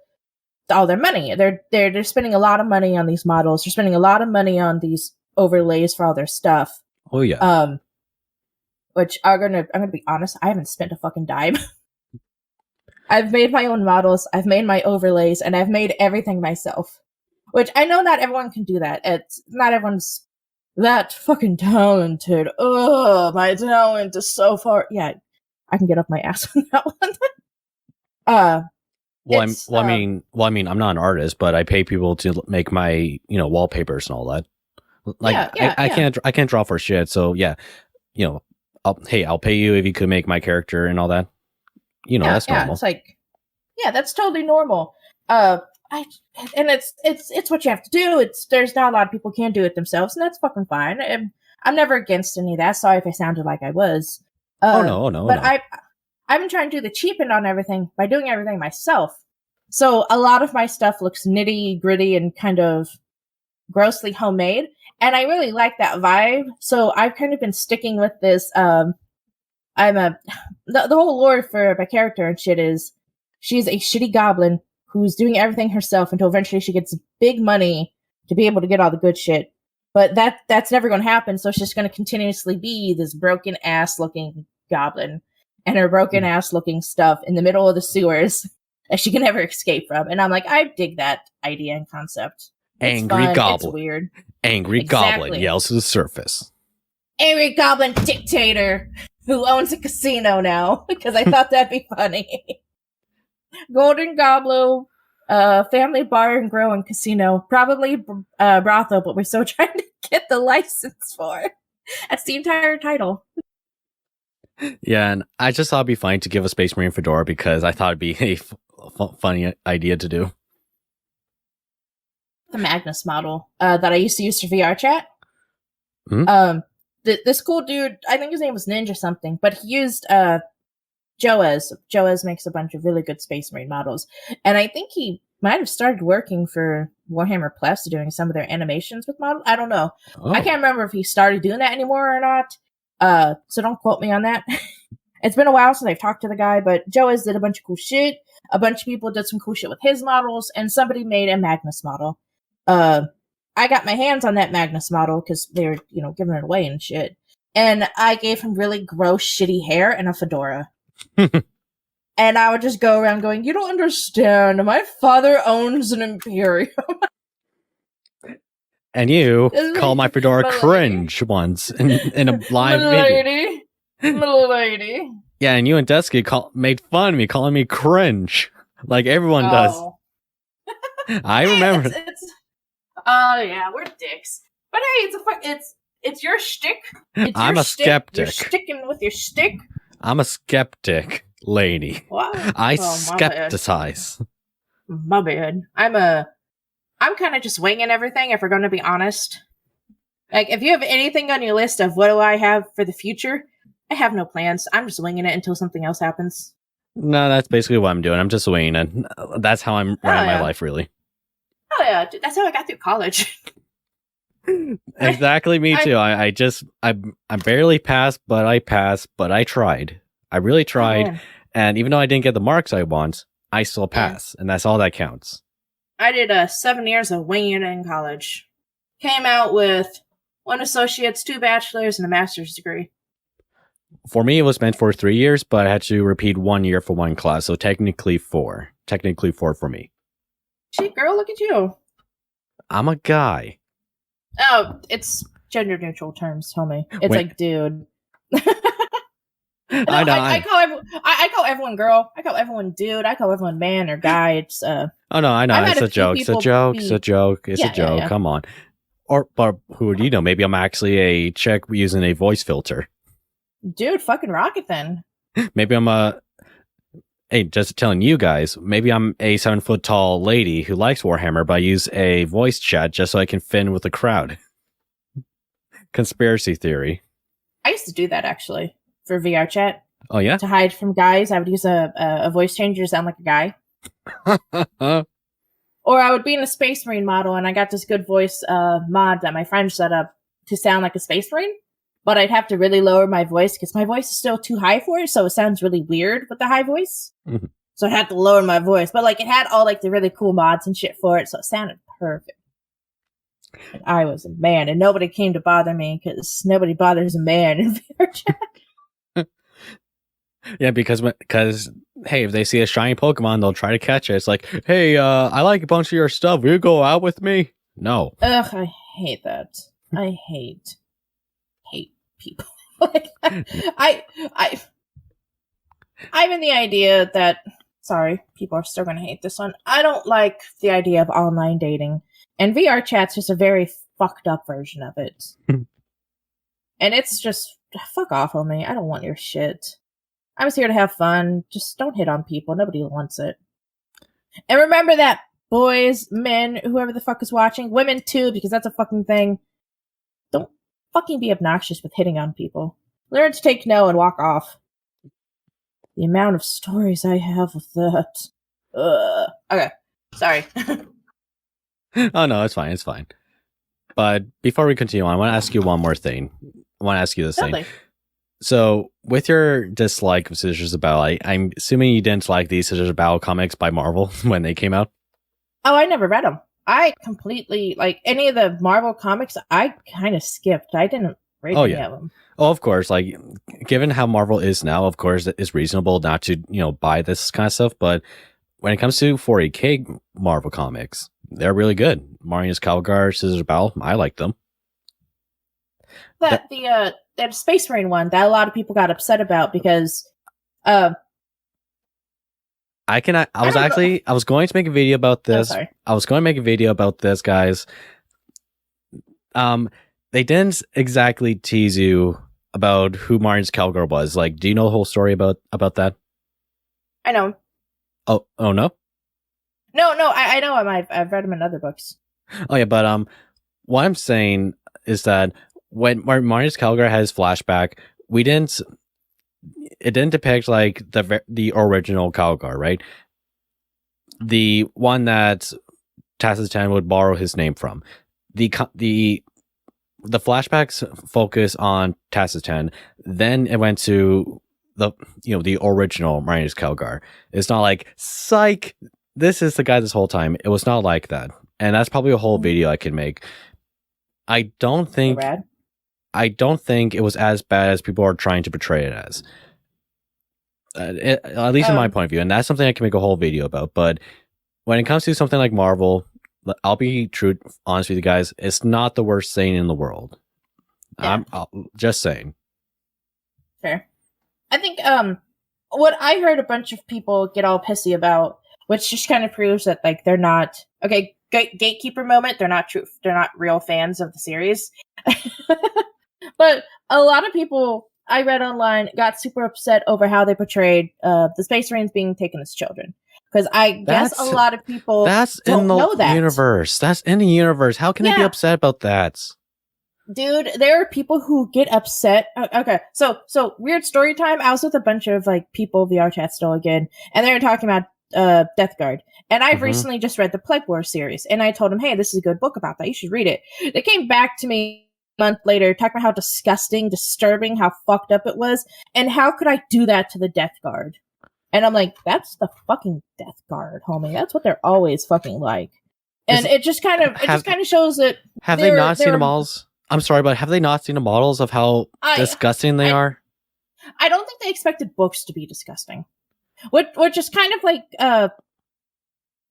all their money. They're spending a lot of money on these models. They're spending a lot of money on these overlays for all their stuff. Oh yeah. Which I'm gonna be honest, I haven't spent a fucking dime. I've made my own models, I've made my overlays, and I've made everything myself. Which I know not everyone can do that. It's not everyone's that fucking talented. Oh, my talent is so far. Yeah, I can get off my ass on that one. I mean, I'm not an artist, but I pay people to make my, wallpapers and all that. Like, I can't draw for shit. So yeah, I'll pay you if you could make my character and all that. That's normal. It's like, that's totally normal. It's what you have to do. There's not a lot of people can do it themselves, and that's fucking fine. I'm never against any of that. Sorry if I sounded like I was. No. But I've been trying to do the cheap end on everything by doing everything myself. So a lot of my stuff looks nitty gritty and kind of grossly homemade, and I really like that vibe. So I've kind of been sticking with this. The whole lore for my character and shit is she's a shitty goblin who's doing everything herself until eventually she gets big money to be able to get all the good shit. But that's never going to happen, so she's just going to continuously be this broken ass looking goblin and her broken ass looking stuff in the middle of the sewers that she can never escape from. And I'm like, I dig that idea and concept. It's Angry fun, goblin. It's weird. Angry goblin yells to the surface. Angry goblin dictator who owns a casino now, because I thought that'd be funny. Golden Goblo, family bar and grill and casino. Probably brothel, but we're still trying to get the license for it. That's the entire title. Yeah, and I just thought it'd be fine to give a Space Marine fedora because I thought it'd be a funny idea to do. The Magnus model that I used to use for VR chat. Hmm? This cool dude, I think his name was Ninja something, but he used Joaz. Joaz makes a bunch of really good Space Marine models, and I think he might have started working for Warhammer Plus, doing some of their animations with models. I don't know. Oh. I can't remember if he started doing that anymore or not. So don't quote me on that. It's been a while since I've talked to the guy, but Joaz did a bunch of cool shit. A bunch of people did some cool shit with his models, and somebody made a Magnus model. I got my hands on that Magnus model because they were, giving it away and shit. And I gave him really gross, shitty hair and a fedora. And I would just go around going, you don't understand. My father owns an Imperium. And you call my fedora cringe once in a live video. Milady. Yeah, and you and Dusky made fun of me, calling me cringe. Like everyone does. I remember. Oh yeah, we're dicks. But hey, it's your shtick. I'm a skeptic. You're sticking with your shtick. I'm a skeptic lady. Wow. I skepticize. My bad. I'm kind of just winging everything, if we're going to be honest. Like, if you have anything on your list of what do I have for the future, I have no plans. I'm just winging it until something else happens. No, that's basically what I'm doing. I'm just winging it. That's how I'm running my life, really. Oh yeah, dude, that's how I got through college. Exactly, me too. I barely passed, but I tried. I really tried, and even though I didn't get the marks I want, I still pass, and that's all that counts. I did 7 years of winging it in college. Came out with 1 associate's, 2 bachelor's, and a master's degree. For me, it was meant for 3 years, but I had to repeat 1 year for 1 class, so technically 4. Technically 4 for me. Gee, girl, look at you. I'm a guy. Oh, it's gender neutral terms, homie. It's like, dude. No, I know. I call everyone girl. I call everyone dude. I call everyone man or guy. It's Oh no, I know. I've It's had a a few joke. It's a people joke. be- It's a joke. It's a Yeah, yeah, joke. yeah. Come on. But who do you know? Maybe I'm actually a chick using a voice filter. dude, fucking rock it then. Maybe I'm a. Hey, just telling you guys. Maybe I'm a 7-foot tall lady who likes Warhammer, but I use a voice chat just so I can fit in with the crowd. Conspiracy theory. I used to do that actually for VR chat Oh yeah. to hide from guys. I would use a voice changer to sound like a guy, or I would be in a Space Marine model, and I got this good voice mod that my friend set up to sound like a Space Marine. But I'd have to really lower my voice because my voice is still too high for it, so it sounds really weird with the high voice. Mhm. So I had to lower my voice, but like it had all like the really cool mods and shit for it, so it sounded perfect. And I was a man, and nobody came to bother me because nobody bothers a man in VR chat. Yeah, because hey, if they see a shiny Pokemon, they'll try to catch it. It's like, hey, I like a bunch of your stuff. Will you go out with me? No. Ugh, I hate that. I hate people. Like, I'm in the idea that, sorry, people are still going to hate this one. I don't like the idea of online dating, and VR chat's just a very fucked up version of it. And it's just, fuck off on me. I don't want your shit. I was here to have fun. Just don't hit on people. Nobody wants it. And remember that, boys, men, whoever the fuck is watching, women too, because that's a fucking thing. Don't fucking be obnoxious with hitting on people. Learn to take no and walk off. The amount of stories I have with that. Okay. Sorry. Oh no, it's fine. It's fine. But before we continue on, I want to ask you one more thing. I want to ask you this thing. So, with your dislike of Scissors of Battle, I'm assuming you didn't like these Scissors of Battle comics by Marvel when they came out? Oh, I never read them. I completely, like, any of the Marvel comics, I kind of skipped. I didn't read any of them. Oh, of course. Like, given how Marvel is now, of course, it's reasonable not to, buy this kind of stuff. But when it comes to 40K Marvel comics, they're really good. Marina's Calgar, Scissors of Battle, I like them. That Space Marine one that a lot of people got upset about because I was going to make a video about this. I was going to make a video about this, guys. They didn't exactly tease you about who Martin's Calgar was. Like, do you know the whole story about that? I know. Oh no? No, I know him. I've read him in other books. Oh yeah, but what I'm saying is that when Martin's Calgar has flashback, it didn't depict like the original Calgar, right? The one that Tacitus would borrow his name from. The flashbacks focus on Tacitus, then it went to the original Martin's Calgar. It's not like, psych, this is the guy this whole time. It was not like that. And that's probably a whole video I could make. I don't think it was as bad as people are trying to portray it as. At least in my point of view. And that's something I can make a whole video about. But when it comes to something like Marvel, I'll be honest with you guys, it's not the worst thing in the world. Yeah. I'm just saying. Fair. I think what I heard a bunch of people get all pissy about, which just kind of proves that like they're not gatekeeper moment. They're not real fans of the series. But a lot of people I read online got super upset over how they portrayed the Space Marines being taken as children. Because I guess a lot of people don't know that. Universe. That's in the universe. How can they be upset about that? Dude, there are people who get upset. Okay, so weird story time. I was with a bunch of like people VR chat still again, and they were talking about Death Guard. And I've recently just read the Plague War series, and I told them, hey, this is a good book about that. You should read it. They came back to me a month later talking about how disgusting, disturbing, how fucked up it was, and how could I do that to the Death Guard? And I'm like, that's the fucking Death Guard, homie. That's what they're always fucking like. And it just kind of shows that have they not seen the models? I'm sorry, but have they not seen the models of how disgusting they are? I don't think they expected books to be disgusting. Which is kind of like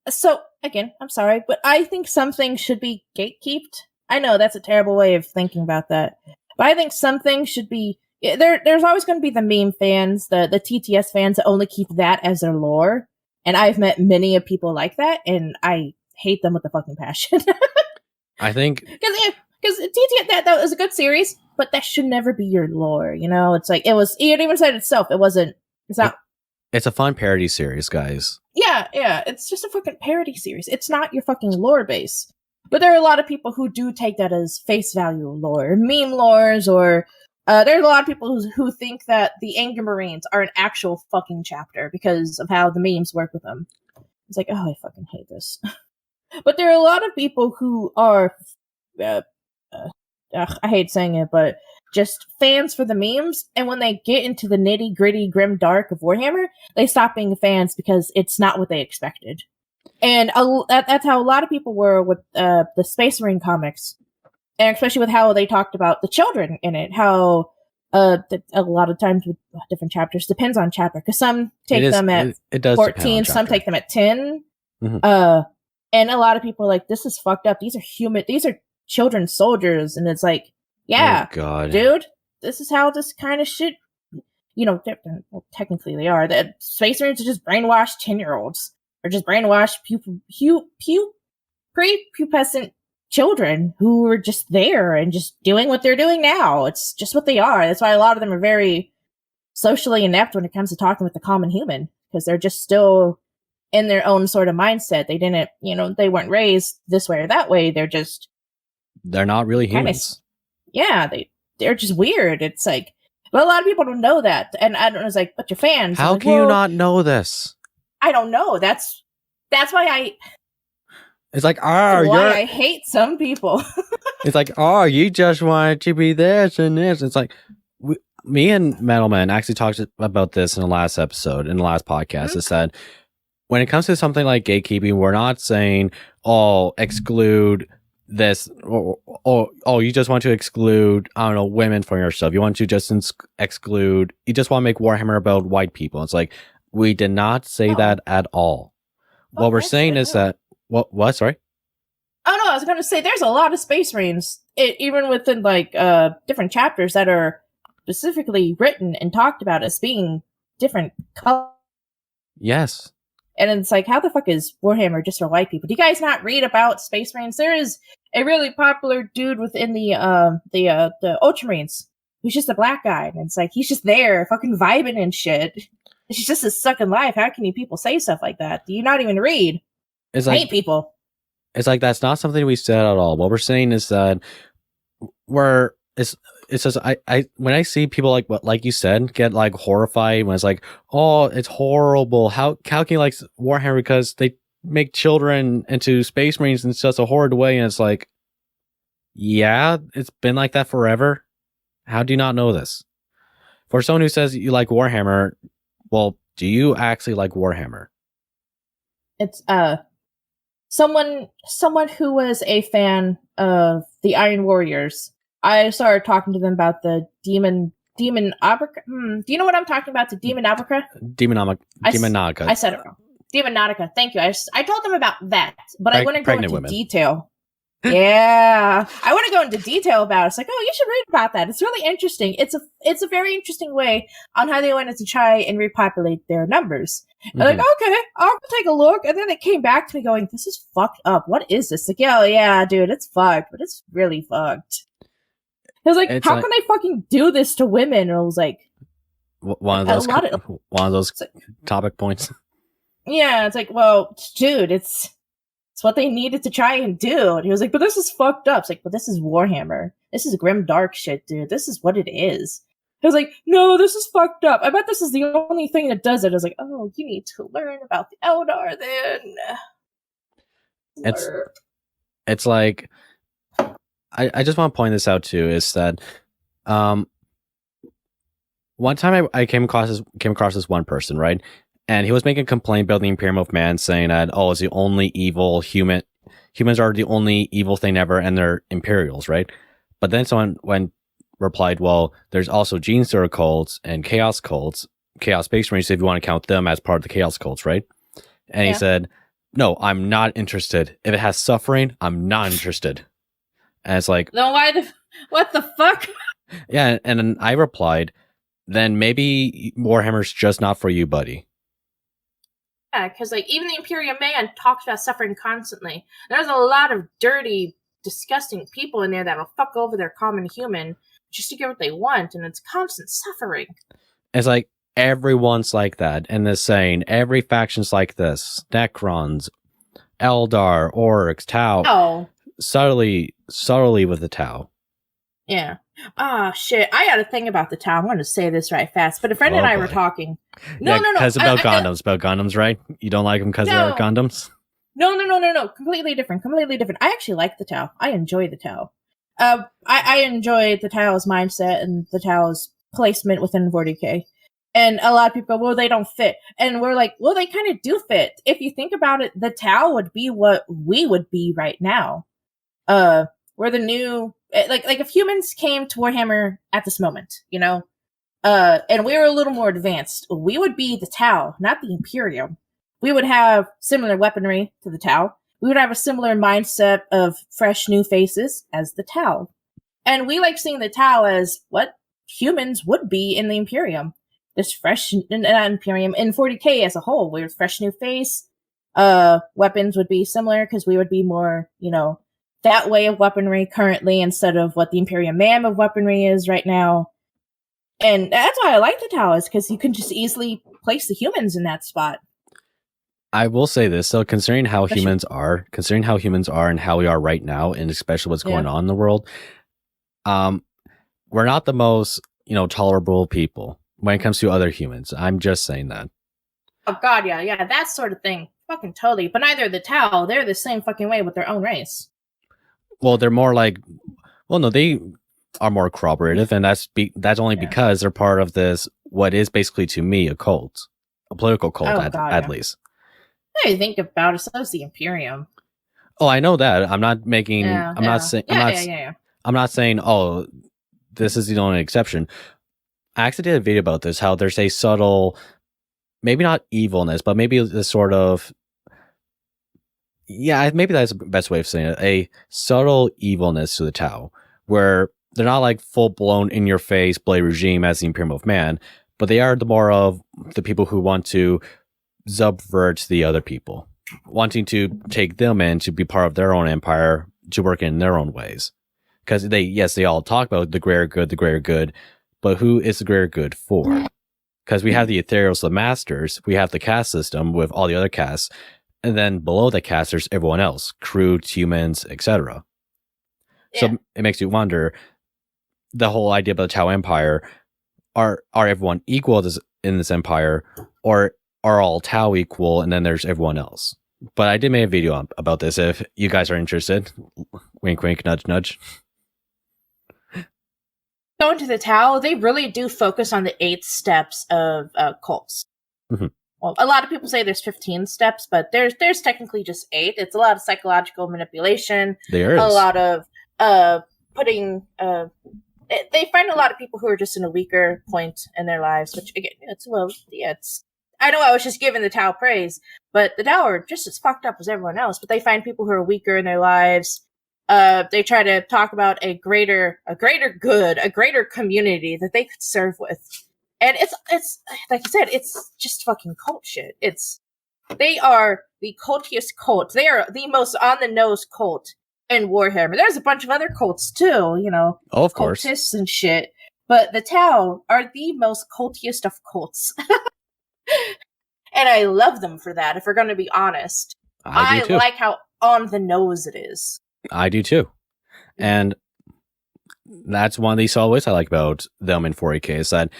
so again, I'm sorry, but I think some things should be gatekeeped. I know that's a terrible way of thinking about that. But I think some things should be yeah, there's always going to be the meme fans, the TTS fans that only keep that as their lore. And I've met many of people like that, and I hate them with a fucking passion. I think because TTS that was a good series, but that should never be your lore. You know, it's like it even said itself. It's not. It's a fun parody series, guys. Yeah, it's just a fucking parody series. It's not your fucking lore base. But there are a lot of people who do take that as face value lore, meme lores, or there's a lot of people who think that the Anger Marines are an actual fucking chapter because of how the memes work with them. It's like, oh, I fucking hate this. But there are a lot of people who are, I hate saying it, but just fans for the memes, and when they get into the nitty gritty grim dark of Warhammer, they stop being fans because it's not what they expected. And that's how a lot of people were with the Space Marine comics, and especially with how they talked about the children in it. How a lot of times with different chapters, depends on chapter, because some take them at it does 14, some take them at 10. Mm-hmm. And a lot of people are like, this is fucked up. These are children soldiers, and it's like, yeah, oh, God. Dude, this is how this kind of shit. You know, well, technically they are. That Space Marines are just brainwashed 10-year-olds. Or just brainwashed prepubescent children who are just there and just doing what they're doing now. It's just what they are. That's why a lot of them are very socially inept when it comes to talking with the common human, because they're just still in their own sort of mindset. They didn't, they weren't raised this way or that way. They're not really humans. They're just weird. It's like, but a lot of people don't know that. And I don't know, it's like, but you're fans. How can you not know this? I don't know. That's why it's like, I hate some people. It's like, you just wanted to be this and this. It's like, me and Metalman actually talked about this in the last episode, in the last podcast. It said, when it comes to something like gatekeeping, we're not saying, exclude this, or you just want to exclude, I don't know, women from your stuff. You want to just exclude, you just want to make Warhammer about white people. It's like, we did not say that at all. What we're saying is that what? Sorry. Oh no, I was going to say there's a lot of Space Marines, even within like different chapters that are specifically written and talked about as being different colors. Yes. And it's like, how the fuck is Warhammer just for white people? Do you guys not read about Space Marines? There is a really popular dude within the Ultramarines who's just a black guy, and it's like he's just there, fucking vibing and shit. It's just a sucking life. How can you people say stuff like that? Do you not even read? It's like, hate people. It's like, that's not something we said at all. What we're saying is that it's just, when I see people like you said, get like horrified when it's like, it's horrible. How can you like Warhammer because they make children into Space Marines in such a horrid way? And it's like, yeah, it's been like that forever. How do you not know this? For someone who says you like Warhammer, well, do you actually like Warhammer? It's someone who was a fan of the Iron Warriors. I started talking to them about the Demon Abraca. Do you know what I'm talking about? The Demon Abraca? Demonaga. I said it wrong. Demonatica. Thank you. I told them about that, but I wouldn't go into detail. Yeah, I want to go into detail about it. It's like, you should read about that. It's really interesting. It's a very interesting way on how they wanted to try and repopulate their numbers. Mm-hmm. Like, okay, I'll take a look. And then it came back to me going, this is fucked up. What is this? Like, yeah, dude, it's fucked, but it's really fucked. I was like, how can I fucking do this to women? And I was like, one of those topic points. Yeah, it's like, well, dude, it's what they needed to try and do. And he was like, but this is fucked up. It's like, but this is Warhammer. This is grim dark shit, dude. This is what it is. I was like, no, this is fucked up. I bet this is the only thing that does it. I was like, you need to learn about the Eldar then. It's like, I just want to point this out too, is that one time I came across this one person, right? And he was making a complaint about the Imperium of Man, saying that, it's the only evil humans are the only evil thing ever, and they're Imperials, right? But then someone replied, well, there's also Gene Stealer cults and Chaos cults, Chaos Space Marines, if you want to count them as part of the Chaos cults, right? And he said, no, I'm not interested. If it has suffering, I'm not interested. And it's like, no, what the fuck? Yeah, and then I replied, then maybe Warhammer's just not for you, buddy. Yeah, because like even the Imperium Man talks about suffering constantly. There's a lot of dirty, disgusting people in there that'll fuck over their common human just to get what they want, and it's constant suffering. It's like everyone's like that, and they're saying every faction's like this: Necrons, Eldar, Orcs, Tau. Oh, Subtly with the Tau. yeah. Ah, shit. I got a thing about the Tau. I'm going to say this right fast, but a friend and I were talking. No. Because about condoms, right? You don't like them because they're condoms? No. Completely different. I actually like the Tau. I enjoy the Tau. I enjoy the Tau's mindset and the Tau's placement within 40K. And a lot of people go, well, they don't fit. And we're like, well, they kind of do fit. If you think about it, the Tau would be what we would be right now. We're the new, like if humans came to Warhammer at this moment, you know, and we were a little more advanced, we would be the Tau, not the Imperium. We would have similar weaponry to the Tau. We would have a similar mindset of fresh new faces as the Tau. And we like seeing the Tau as what humans would be in the Imperium. This fresh Imperium in 40K as a whole. We're fresh new face. Weapons would be similar because we would be more, you know, that way of weaponry currently instead of what the Imperium Man of weaponry is right now. And that's why I like the Tau, is because you can just easily place the humans in that spot. I will say this, so considering how humans are and how we are right now, and especially what's going on in the world, we're not the most, you know, tolerable people when it comes to other humans. I'm just saying that. Oh god, yeah, that sort of thing. Fucking totally. But neither the Tau, they're the same fucking way with their own race. Well, they're more like, well, no, they are more cooperative, and that's only because they're part of this, what is basically to me a cult, a political cult at least. When you think about it, so is the Imperium. Oh, I know that. I'm not making. I'm not saying. I'm not saying. Oh, this is the only exception. I actually did a video about this. How there's a subtle, maybe not evilness, but maybe the sort of. Yeah, maybe that's the best way of saying it. A subtle evilness to the Tau, where they're not like full blown in your face blade regime as the Imperium of Man, but they are the more of the people who want to subvert the other people, wanting to take them in to be part of their own empire, to work in their own ways. Because they all talk about the greater good, but who is the greater good for? Because we have the Ethereals, the Masters, we have the caste system with all the other castes, and then below the caste, there's everyone else, crew, humans, etc. So it makes you wonder, the whole idea about the Tau Empire, are everyone equal in this empire, or are all Tau equal, and then there's everyone else? But I did make a video about this if you guys are interested. Wink, wink, nudge, nudge. Going to the Tau, they really do focus on the 8 steps of cults. Mm-hmm. Well, a lot of people say there's 15 steps, but there's technically just 8. It's a lot of psychological manipulation. There is a lot of putting. They find a lot of people who are just in a weaker point in their lives, which again, it's. I know I was just giving the Tau praise, but the Tau are just as fucked up as everyone else. But they find people who are weaker in their lives. They try to talk about a greater good, a greater community that they could serve with. And it's like you said, it's just fucking cult shit. They are the cultiest cult. They are the most on the nose cult in Warhammer. There's a bunch of other cults too, you know, of course, cultists and shit. But the Tau are the most cultiest of cults, and I love them for that. If we're going to be honest, I like how on the nose it is. I do too, and that's one of the solid ways I like about them in 40K is that.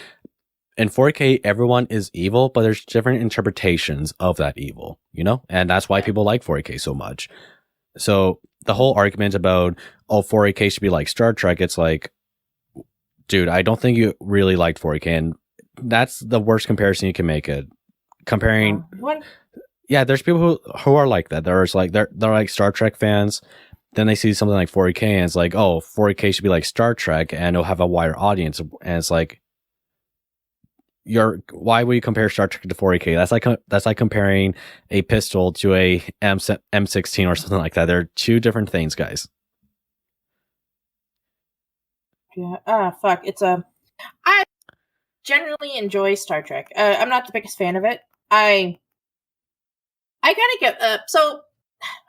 In 4K, everyone is evil, but there's different interpretations of that evil, you know? And that's why people like 4K so much. So the whole argument about, 4K should be like Star Trek, it's like, dude, I don't think you really liked 4K. And that's the worst comparison you can make it. Comparing... Yeah, there's people who are like that. They're like Star Trek fans. Then they see something like 4K and it's like, 4K should be like Star Trek and it'll have a wider audience. And it's like, why would you compare Star Trek to 40K? That's like comparing a pistol to a M16 or something like that. They're two different things, guys. fuck. I generally enjoy Star Trek. I'm not the biggest fan of it. I gotta get so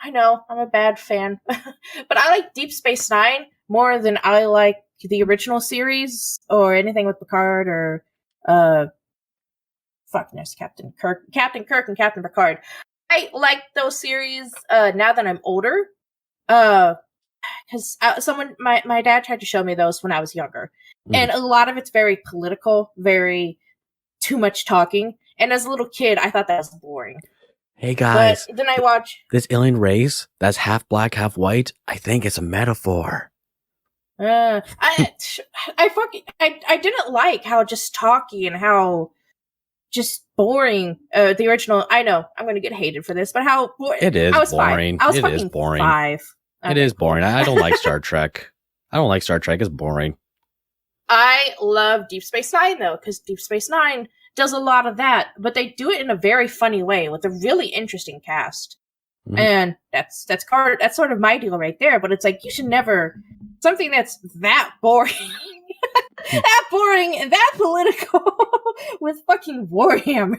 I know I'm a bad fan, but I like Deep Space Nine more than I like the original series or anything with Picard or Captain Kirk, and Captain Picard. I like those series now that I'm older. Because my dad tried to show me those when I was younger, and a lot of it's very political, very too much talking. And as a little kid, I thought that was boring. Hey guys, but then I watch this alien race that's half black, half white. I think it's a metaphor. I didn't like how just talky and how just boring the original. I know I'm going to get hated for this, but how it is boring. I was it fucking is boring. 5. It is boring. I don't like Star Trek. I don't like Star Trek. It's boring. I love Deep Space Nine though, because Deep Space Nine does a lot of that, but they do it in a very funny way with a really interesting cast. And that's sort of my deal right there. But it's like you should never something that's that boring, that boring and that political with fucking Warhammer.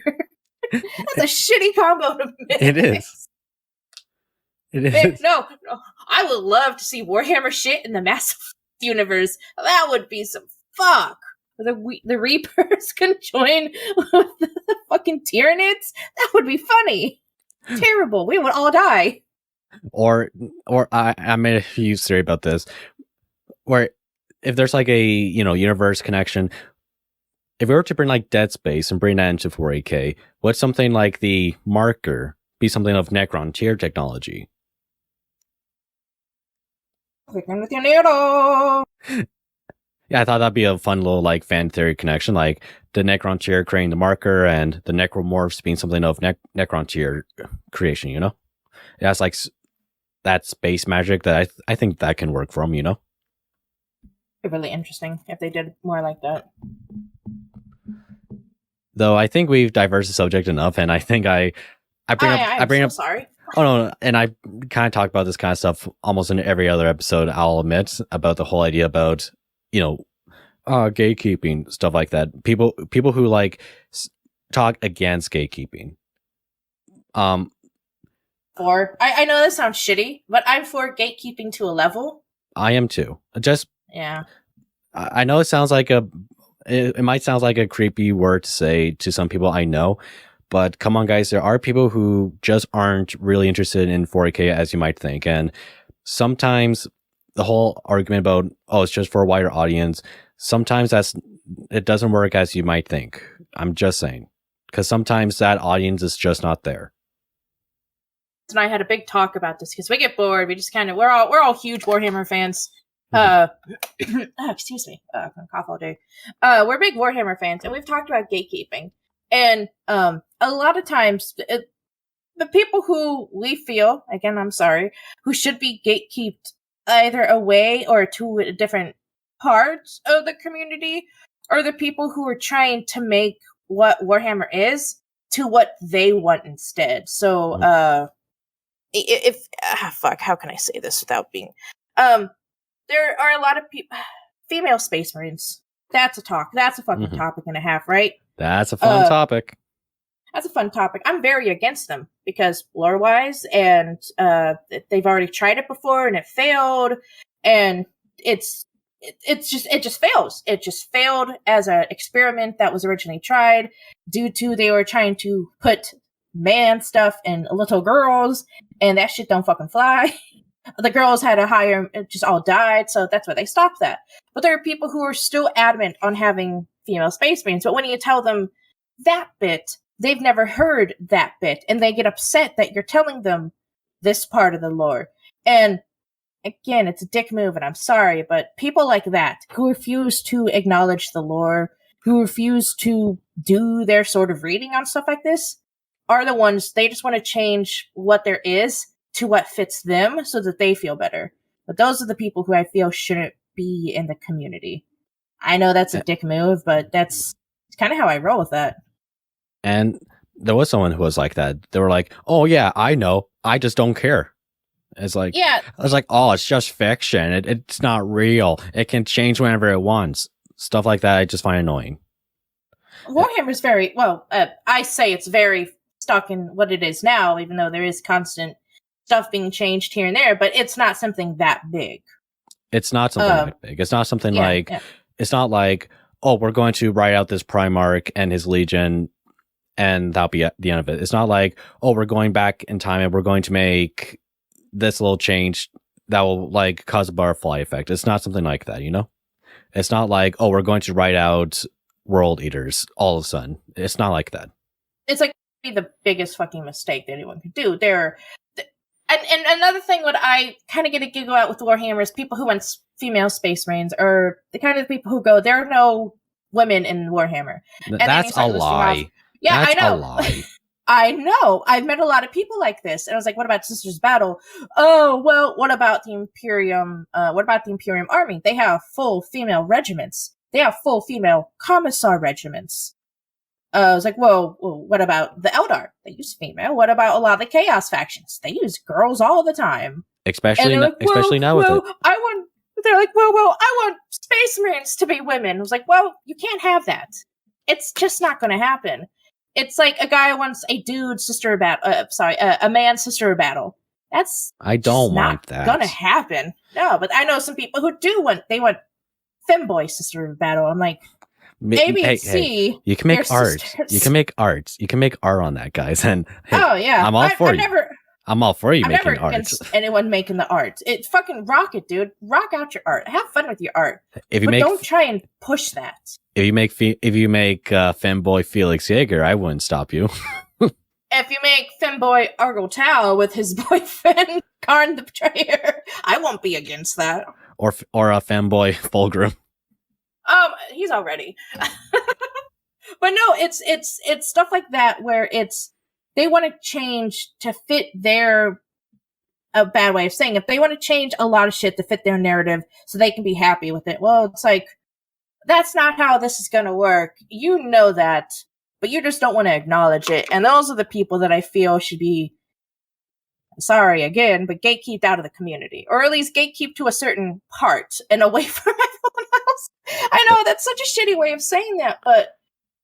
That's a shitty combo to mix. It is. It is. No, I would love to see Warhammer shit in the Massive universe. That would be some fuck. The Reapers can join with the fucking Tyranids. That would be funny. Terrible. We would all die. Or I made a huge theory about this, where if there's like a universe connection, if we were to bring like Dead Space and bring that into 4AK, would something like the marker be something of Necron tier technology? Clicking with your needle. Yeah, I thought that'd be a fun little like fan theory connection, like the Necron tier creating the marker and the necromorphs being something of Necron tier creation. Yeah, it's like that space magic that I think that can work for them. It'd be really interesting if they did more like that. Though I think we've diversed the subject enough, and I think I bring up. Sorry. Oh no, and I kind of talk about this kind of stuff almost in every other episode. I'll admit about the whole idea about gatekeeping, stuff like that. People who like talk against gatekeeping. I know this sounds shitty, but I'm for gatekeeping to a level. I am too. Yeah. I know it sounds like it might sound like a creepy word to say to some people I know, but come on guys, there are people who just aren't really interested in 4K as you might think. And sometimes the whole argument about, it's just for a wider audience, sometimes it doesn't work as you might think. I'm just saying. Because sometimes that audience is just not there. And I had a big talk about this because we get bored. We just we're all huge Warhammer fans. Excuse me. I'm gonna cough all day. We're big Warhammer fans, and we've talked about gatekeeping. And a lot of times, the people who we feel, again, I'm sorry, who should be gatekeeped either away or to different parts of the community, are the people who are trying to make what Warhammer is to what they want instead. So, how can I say this without being, there are a lot of people, female space marines. That's a fucking topic and a half, right? That's a fun topic. That's a fun topic. I'm very against them because lore-wise, and they've already tried it before and it failed, and it just fails. It just failed as an experiment that was originally tried due to they were trying to put man stuff in little girls, and that shit don't fucking fly. The girls had a higher, it just all died, so that's why they stopped that. But there are people who are still adamant on having female space marines, but when you tell them that bit, they've never heard that bit, and they get upset that you're telling them this part of the lore. And again, it's a dick move, and I'm sorry, but people like that, who refuse to acknowledge the lore, who refuse to do their sort of reading on stuff like this, are the ones, they just want to change what there is to what fits them so that they feel better. But those are the people who I feel shouldn't be in the community. I know that's a dick move, but that's kind of how I roll with that. And there was someone who was like that. They were like, oh yeah, I know. I just don't care. It's like, Yeah, it's like, oh, it's just fiction. It's not real. It can change whenever it wants. Stuff like that, I just find annoying. Warhammer's very well. I say it's very stuck in what it is now, even though there is constant stuff being changed here and there. But it's not something that big. It's not something that big. It's not something like. Yeah. It's not like, oh, we're going to write out this Primarch and his Legion, and that'll be the end of it. It's not like, oh, we're going back in time and we're going to make this little change that will like cause a butterfly effect. It's not something like that, you know? It's not like, oh, we're going to write out World Eaters all of a sudden. It's not like that. It's like the biggest fucking mistake that anyone could do. And another thing, what I kind of get a giggle out with Warhammer is people who want female Space Marines, or the kind of people who go, there are no women in Warhammer. And that's a lie. Yeah, that's I know. A lie. I know. I've met a lot of people like this. And I was like, what about Sisters Battle? Oh, well, what about the Imperium? What about the Imperium Army? They have full female regiments. They have full female commissar regiments. I was like, well, what about the Eldar? They use female. What about a lot of the Chaos factions? They use girls all the time. Especially now with it. They're like, well, I want Space Marines to be women. I was like, well, you can't have that. It's just not going to happen. It's like a guy wants a dude sister battle. A man sister battle. That's I don't want that. Gonna happen. No, but I know some people who do want. They want femboy sister battle. I'm like, A, B, and C. You can make art. You can make art. You can make art on that, guys. And hey, oh yeah, I'm all for you. I'm all for you making art. I'm never against anyone making the art. It's fucking rock it, dude. Rock out your art. Have fun with your art. But don't try and push that. If you make femboy Felix Jaeger, I wouldn't stop you. If you make femboy Argyle Tau with his boyfriend Karn the Betrayer, I won't be against that. Or a femboy Fulgrim. He's already. But no, it's stuff like that where they want to change to fit their a bad way of saying it. They want to change a lot of shit to fit their narrative so they can be happy with it. Well, it's like, that's not how this is going to work. You know that, but you just don't want to acknowledge it. And those are the people that I feel should be, sorry again, but gatekeeped out of the community. Or at least gatekeep to a certain part and away from everyone else. I know that's such a shitty way of saying that, but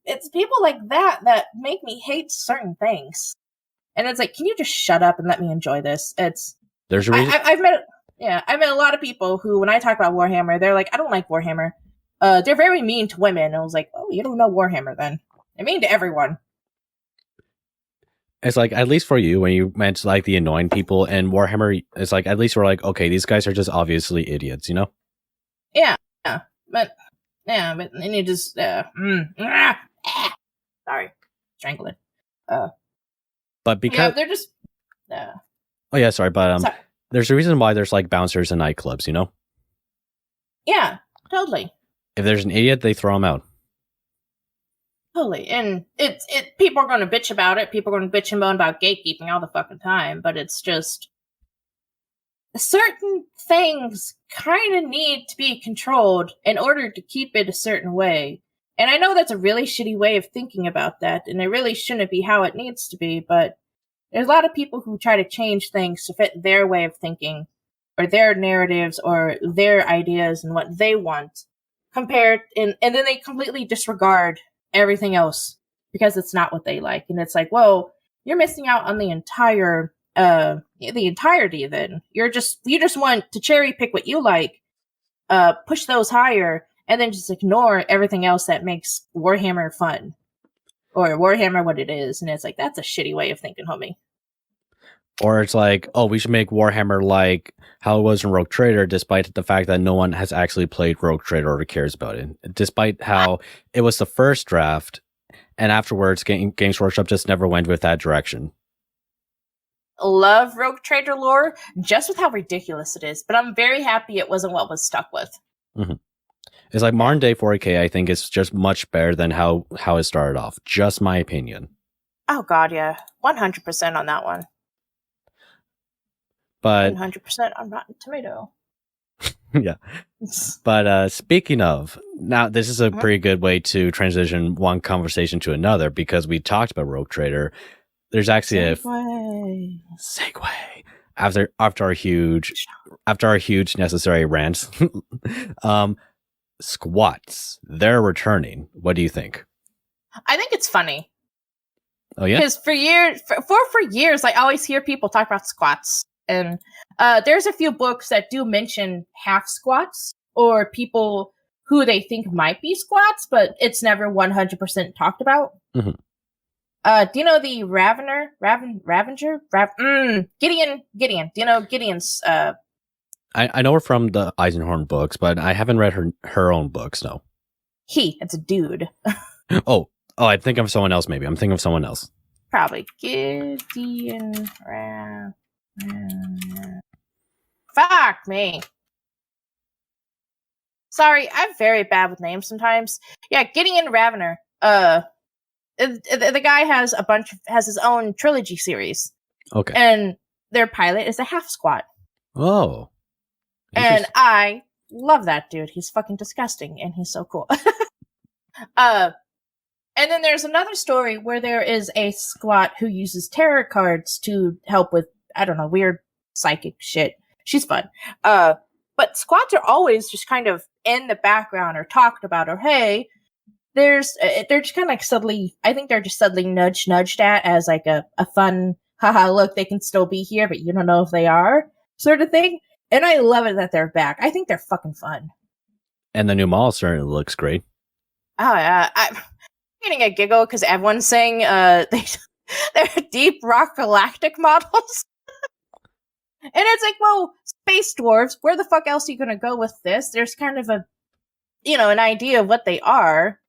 it's people like that that make me hate certain things. And it's like, can you just shut up and let me enjoy this? There's a reason. I've met a lot of people who, when I talk about Warhammer, they're like, I don't like Warhammer. They're very mean to women. And I was like, oh, you don't know Warhammer then. They're mean to everyone. It's like, at least for you, when you meant like the annoying people in Warhammer, it's like, at least we're like, okay, these guys are just obviously idiots, you know? Yeah. But then you just, sorry, strangle it. But because they're just, oh yeah, sorry, but sorry. There's a reason why there's like bouncers in nightclubs, you know? Yeah, totally. If there's an idiot, they throw him out. Totally, and people are going to bitch about it. People are going to bitch and moan about gatekeeping all the fucking time. But it's just certain things kind of need to be controlled in order to keep it a certain way. And I know that's a really shitty way of thinking about that, and it really shouldn't be how it needs to be. But there's a lot of people who try to change things to fit their way of thinking, or their narratives, or their ideas and what they want, and then they completely disregard everything else because it's not what they like. And it's like, well, you're missing out on the entirety then. You just want to cherry pick what you like, push those higher, and then just ignore everything else that makes Warhammer fun, or Warhammer what it is. And it's like, that's a shitty way of thinking, homie. Or it's like, oh, we should make Warhammer like how it was in Rogue Trader, despite the fact that no one has actually played Rogue Trader or cares about it. Despite how it was the first draft, and afterwards Games Workshop just never went with that direction. Love Rogue Trader lore, just with how ridiculous it is, but I'm very happy it wasn't what was stuck with. Mm-hmm. It's like modern day 40k, I think is just much better than how it started off. Just my opinion. Oh god, yeah. 100% on that one. But 100% on Rotten Tomato. Yeah. But speaking of, now this is a pretty good way to transition one conversation to another, because we talked about Rogue Trader. There's actually Segue. after our huge necessary rant, squats, they're returning. What do you think? I think it's funny. Oh yeah, because for years, I always hear people talk about squats, and there's a few books that do mention half squats or people who they think might be squats, but it's never 100% talked about. Mm-hmm. Do you know the Gideon? Do you know Gideon's? I know her from the Eisenhorn books, but I haven't read her own books. No, it's a dude. Oh, I think of someone else. Maybe I'm thinking of someone else. Probably Gideon. Fuck me. Sorry, I'm very bad with names sometimes. Yeah, Gideon Ravener. The guy has his own trilogy series. Okay. And their pilot is a half squat. Oh. And I love that dude. He's fucking disgusting and he's so cool. And then there's another story where there is a squat who uses tarot cards to help with, I don't know, weird psychic shit. She's fun. But squats are always just kind of in the background or talked about, or hey, they're just kind of like subtly, I think they're just subtly nudged at as like a fun, haha, look, they can still be here, but you don't know if they are, sort of thing. And I love it that they're back. I think they're fucking fun. And the new mall certainly looks great. Oh, yeah. I'm getting a giggle because everyone's saying they're Deep Rock Galactic models. And it's like, well, space dwarves, where the fuck else are you going to go with this? There's kind of an idea of what they are.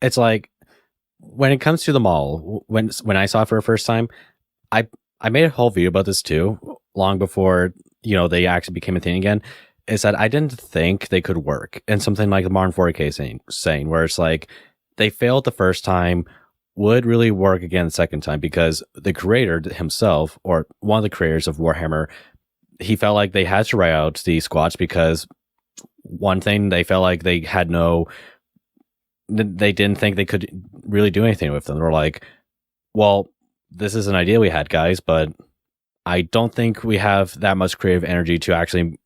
It's like, when it comes to the mall, when I saw it for the first time, I made a whole video about this too, long before, they actually became a thing again, is that I didn't think they could work. And something like the Modern 4K saying, where it's like, they failed the first time, would really work again the second time, because the creator himself, or one of the creators of Warhammer, he felt like they had to write out the squats because one thing, they felt like they didn't think they could really do anything with them. They were like, well, this is an idea we had, guys, but I don't think we have that much creative energy to actually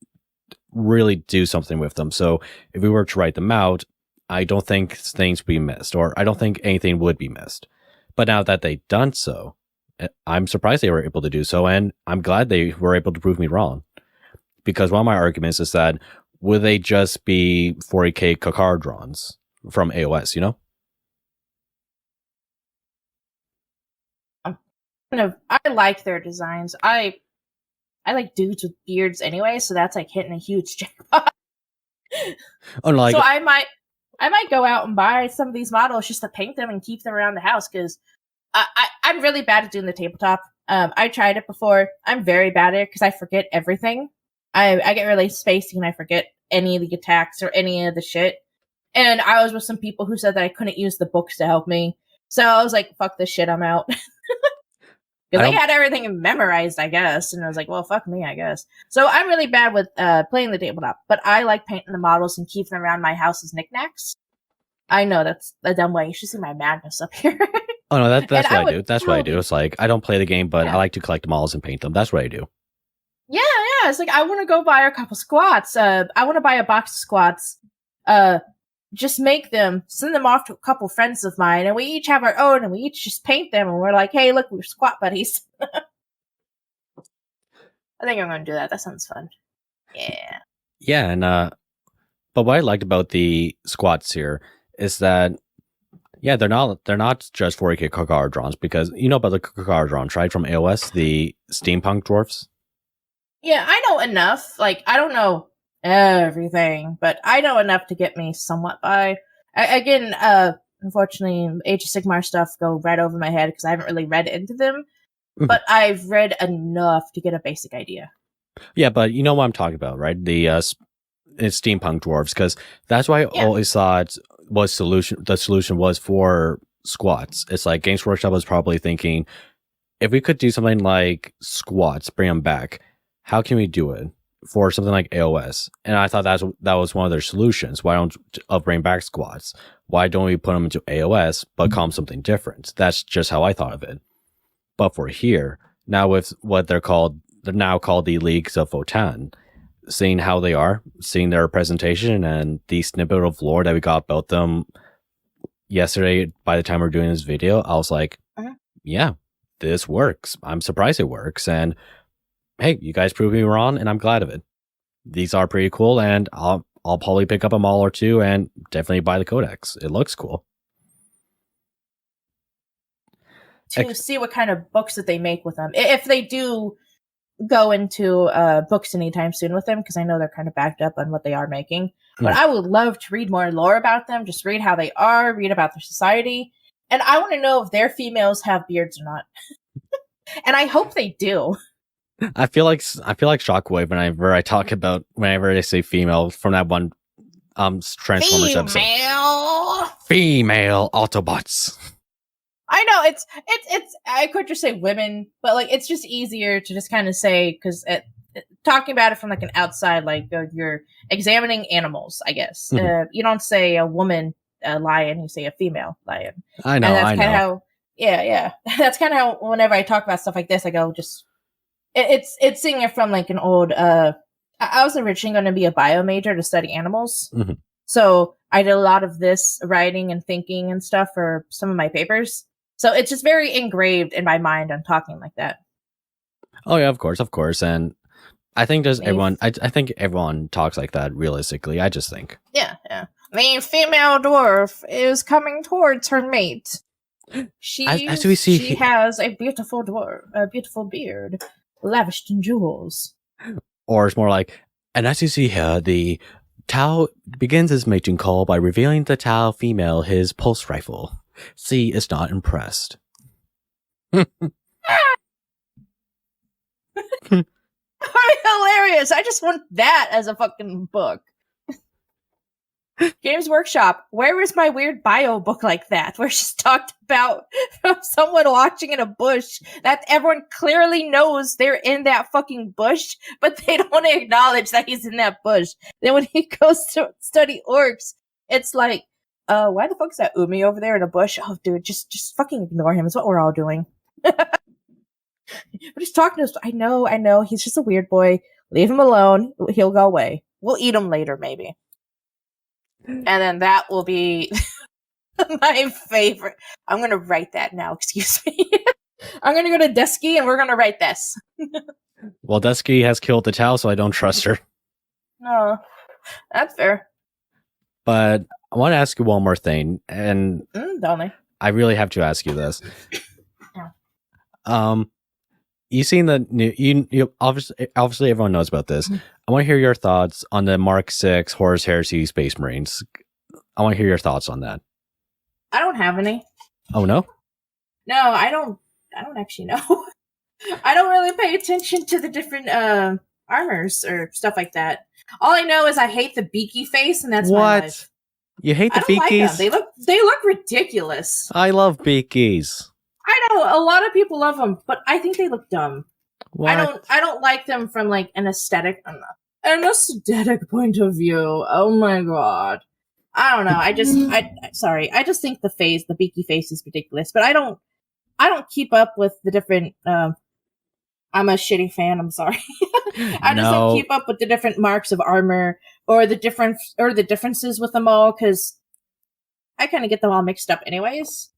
really do something with them. So if we were to write them out, I don't think things would be missed, or I don't think anything would be missed. But now that they've done so, I'm surprised they were able to do so, and I'm glad they were able to prove me wrong. Because one of my arguments is that, would they just be 40k Kakar drawings from AOS, I like their designs. I like dudes with beards anyway, so that's like hitting a huge jackpot. Unlike, so I might go out and buy some of these models just to paint them and keep them around the house, because I'm really bad at doing the tabletop. I tried it before. I'm very bad at it because I forget everything. I get really spacey and I forget any of the attacks or any of the shit. And I was with some people who said that I couldn't use the books to help me. So I was like, fuck this shit, I'm out. Because I had everything memorized, I guess. And I was like, well, fuck me, I guess. So I'm really bad with playing the tabletop. But I like painting the models and keeping them around my house as knickknacks. I know that's a dumb way. You should see my madness up here. Oh, no, that's what I do. That's what I do. It's like, I don't play the game, but I like to collect models and paint them. That's what I do. Yeah. It's like, I want to go buy a couple squats. I want to buy a box of squats. Just make them, send them off to a couple friends of mine, and we each have our own, and we each just paint them, and we're like, hey, look, we're squat buddies. I think I'm going to do that. That sounds fun. Yeah. Yeah, and but what I liked about the squats here is that, yeah, they're not just 40k Kakar drawings, because you know about the Kakar drawings, right, from AOS, the steampunk dwarfs? Yeah, I know enough. Like, I don't know everything, but I know enough to get me somewhat by. Again, unfortunately, Age of Sigmar stuff go right over my head because I haven't really read into them, but I've read enough to get a basic idea. Yeah, but you know what I'm talking about, right? The it's steampunk dwarves, because that's why I always thought the solution was for squats. It's like Games Workshop was probably thinking, if we could do something like squats, bring them back, how can we do it for something like AOS? And I thought that was one of their solutions. Why don't bring back squats? Why don't we put them into AOS but call them something different? That's just how I thought of it. But for here, now with what they're now called the Leagues of Votan, seeing how they are, seeing their presentation and the snippet of lore that we got about them yesterday by the time we're doing this video, I was like, yeah, this works. I'm surprised it works. And hey, you guys proved me wrong, and I'm glad of it. These are pretty cool, and I'll probably pick up a model or two and definitely buy the codex. It looks cool. To see what kind of books that they make with them. If they do go into books anytime soon with them, because I know they're kind of backed up on what they are making. But I would love to read more lore about them. Just read how they are, read about their society. And I want to know if their females have beards or not. And I hope they do. I feel like Shockwave whenever I say female from that one Transformers episode. Female Autobots. I know it's I could just say women, but like it's just easier to just kind of say, because talking about it from like an outside, like you're examining animals, I guess. You don't say a woman lion, you say a female lion. I know. And that's kind of how. Yeah. That's kind of how whenever I talk about stuff like this, I go just. It's seeing it from like an old. I was originally going to be a bio major to study animals, so I did a lot of this writing and thinking and stuff for some of my papers. So it's just very engraved in my mind on talking like that. Oh yeah, of course, and I think I think everyone talks like that realistically. I just think. Yeah. The female dwarf is coming towards her mate. She has a beautiful beard, lavished in jewels. Or it's more like, and as you see here, the Tau begins his mating call by revealing the Tau female his pulse rifle. C is not impressed. Hilarious. I just want that as a fucking book. Games Workshop, where is my weird bio book like that, where she's talked about someone watching in a bush that everyone clearly knows they're in that fucking bush, but they don't acknowledge that he's in that bush. Then when he goes to study orcs, it's like, why the fuck is that Umi over there in a bush? Oh, dude, just fucking ignore him. Is what we're all doing. But he's talking to us. I know. He's just a weird boy. Leave him alone. He'll go away. We'll eat him later, maybe. And then that will be my favorite. I'm going to write that now. Excuse me. I'm going to go to Dusky and we're going to write this. Well, Dusky has killed the Tau, so I don't trust her. No, that's fair. But I want to ask you one more thing, and I really have to ask you this. Yeah. You seen the new? You obviously everyone knows about this. I want to hear your thoughts on the Mark VI Horus Heresy Space Marines. I want to hear your thoughts on that. I don't have any. Oh no? No, I don't actually know. I don't really pay attention to the different armors or stuff like that. All I know is I hate the beaky face, and that's my life. You hate the beakies? Like they look ridiculous. I love beakies. I know a lot of people love them, but I think they look dumb. What? I don't like them from like an aesthetic point of view. Oh my god. I don't know. I just think the beaky face is ridiculous, but I don't keep up with the different I'm a shitty fan, I'm sorry. I just don't keep up with the different marks of armor or the differences with them all, because I kind of get them all mixed up anyways.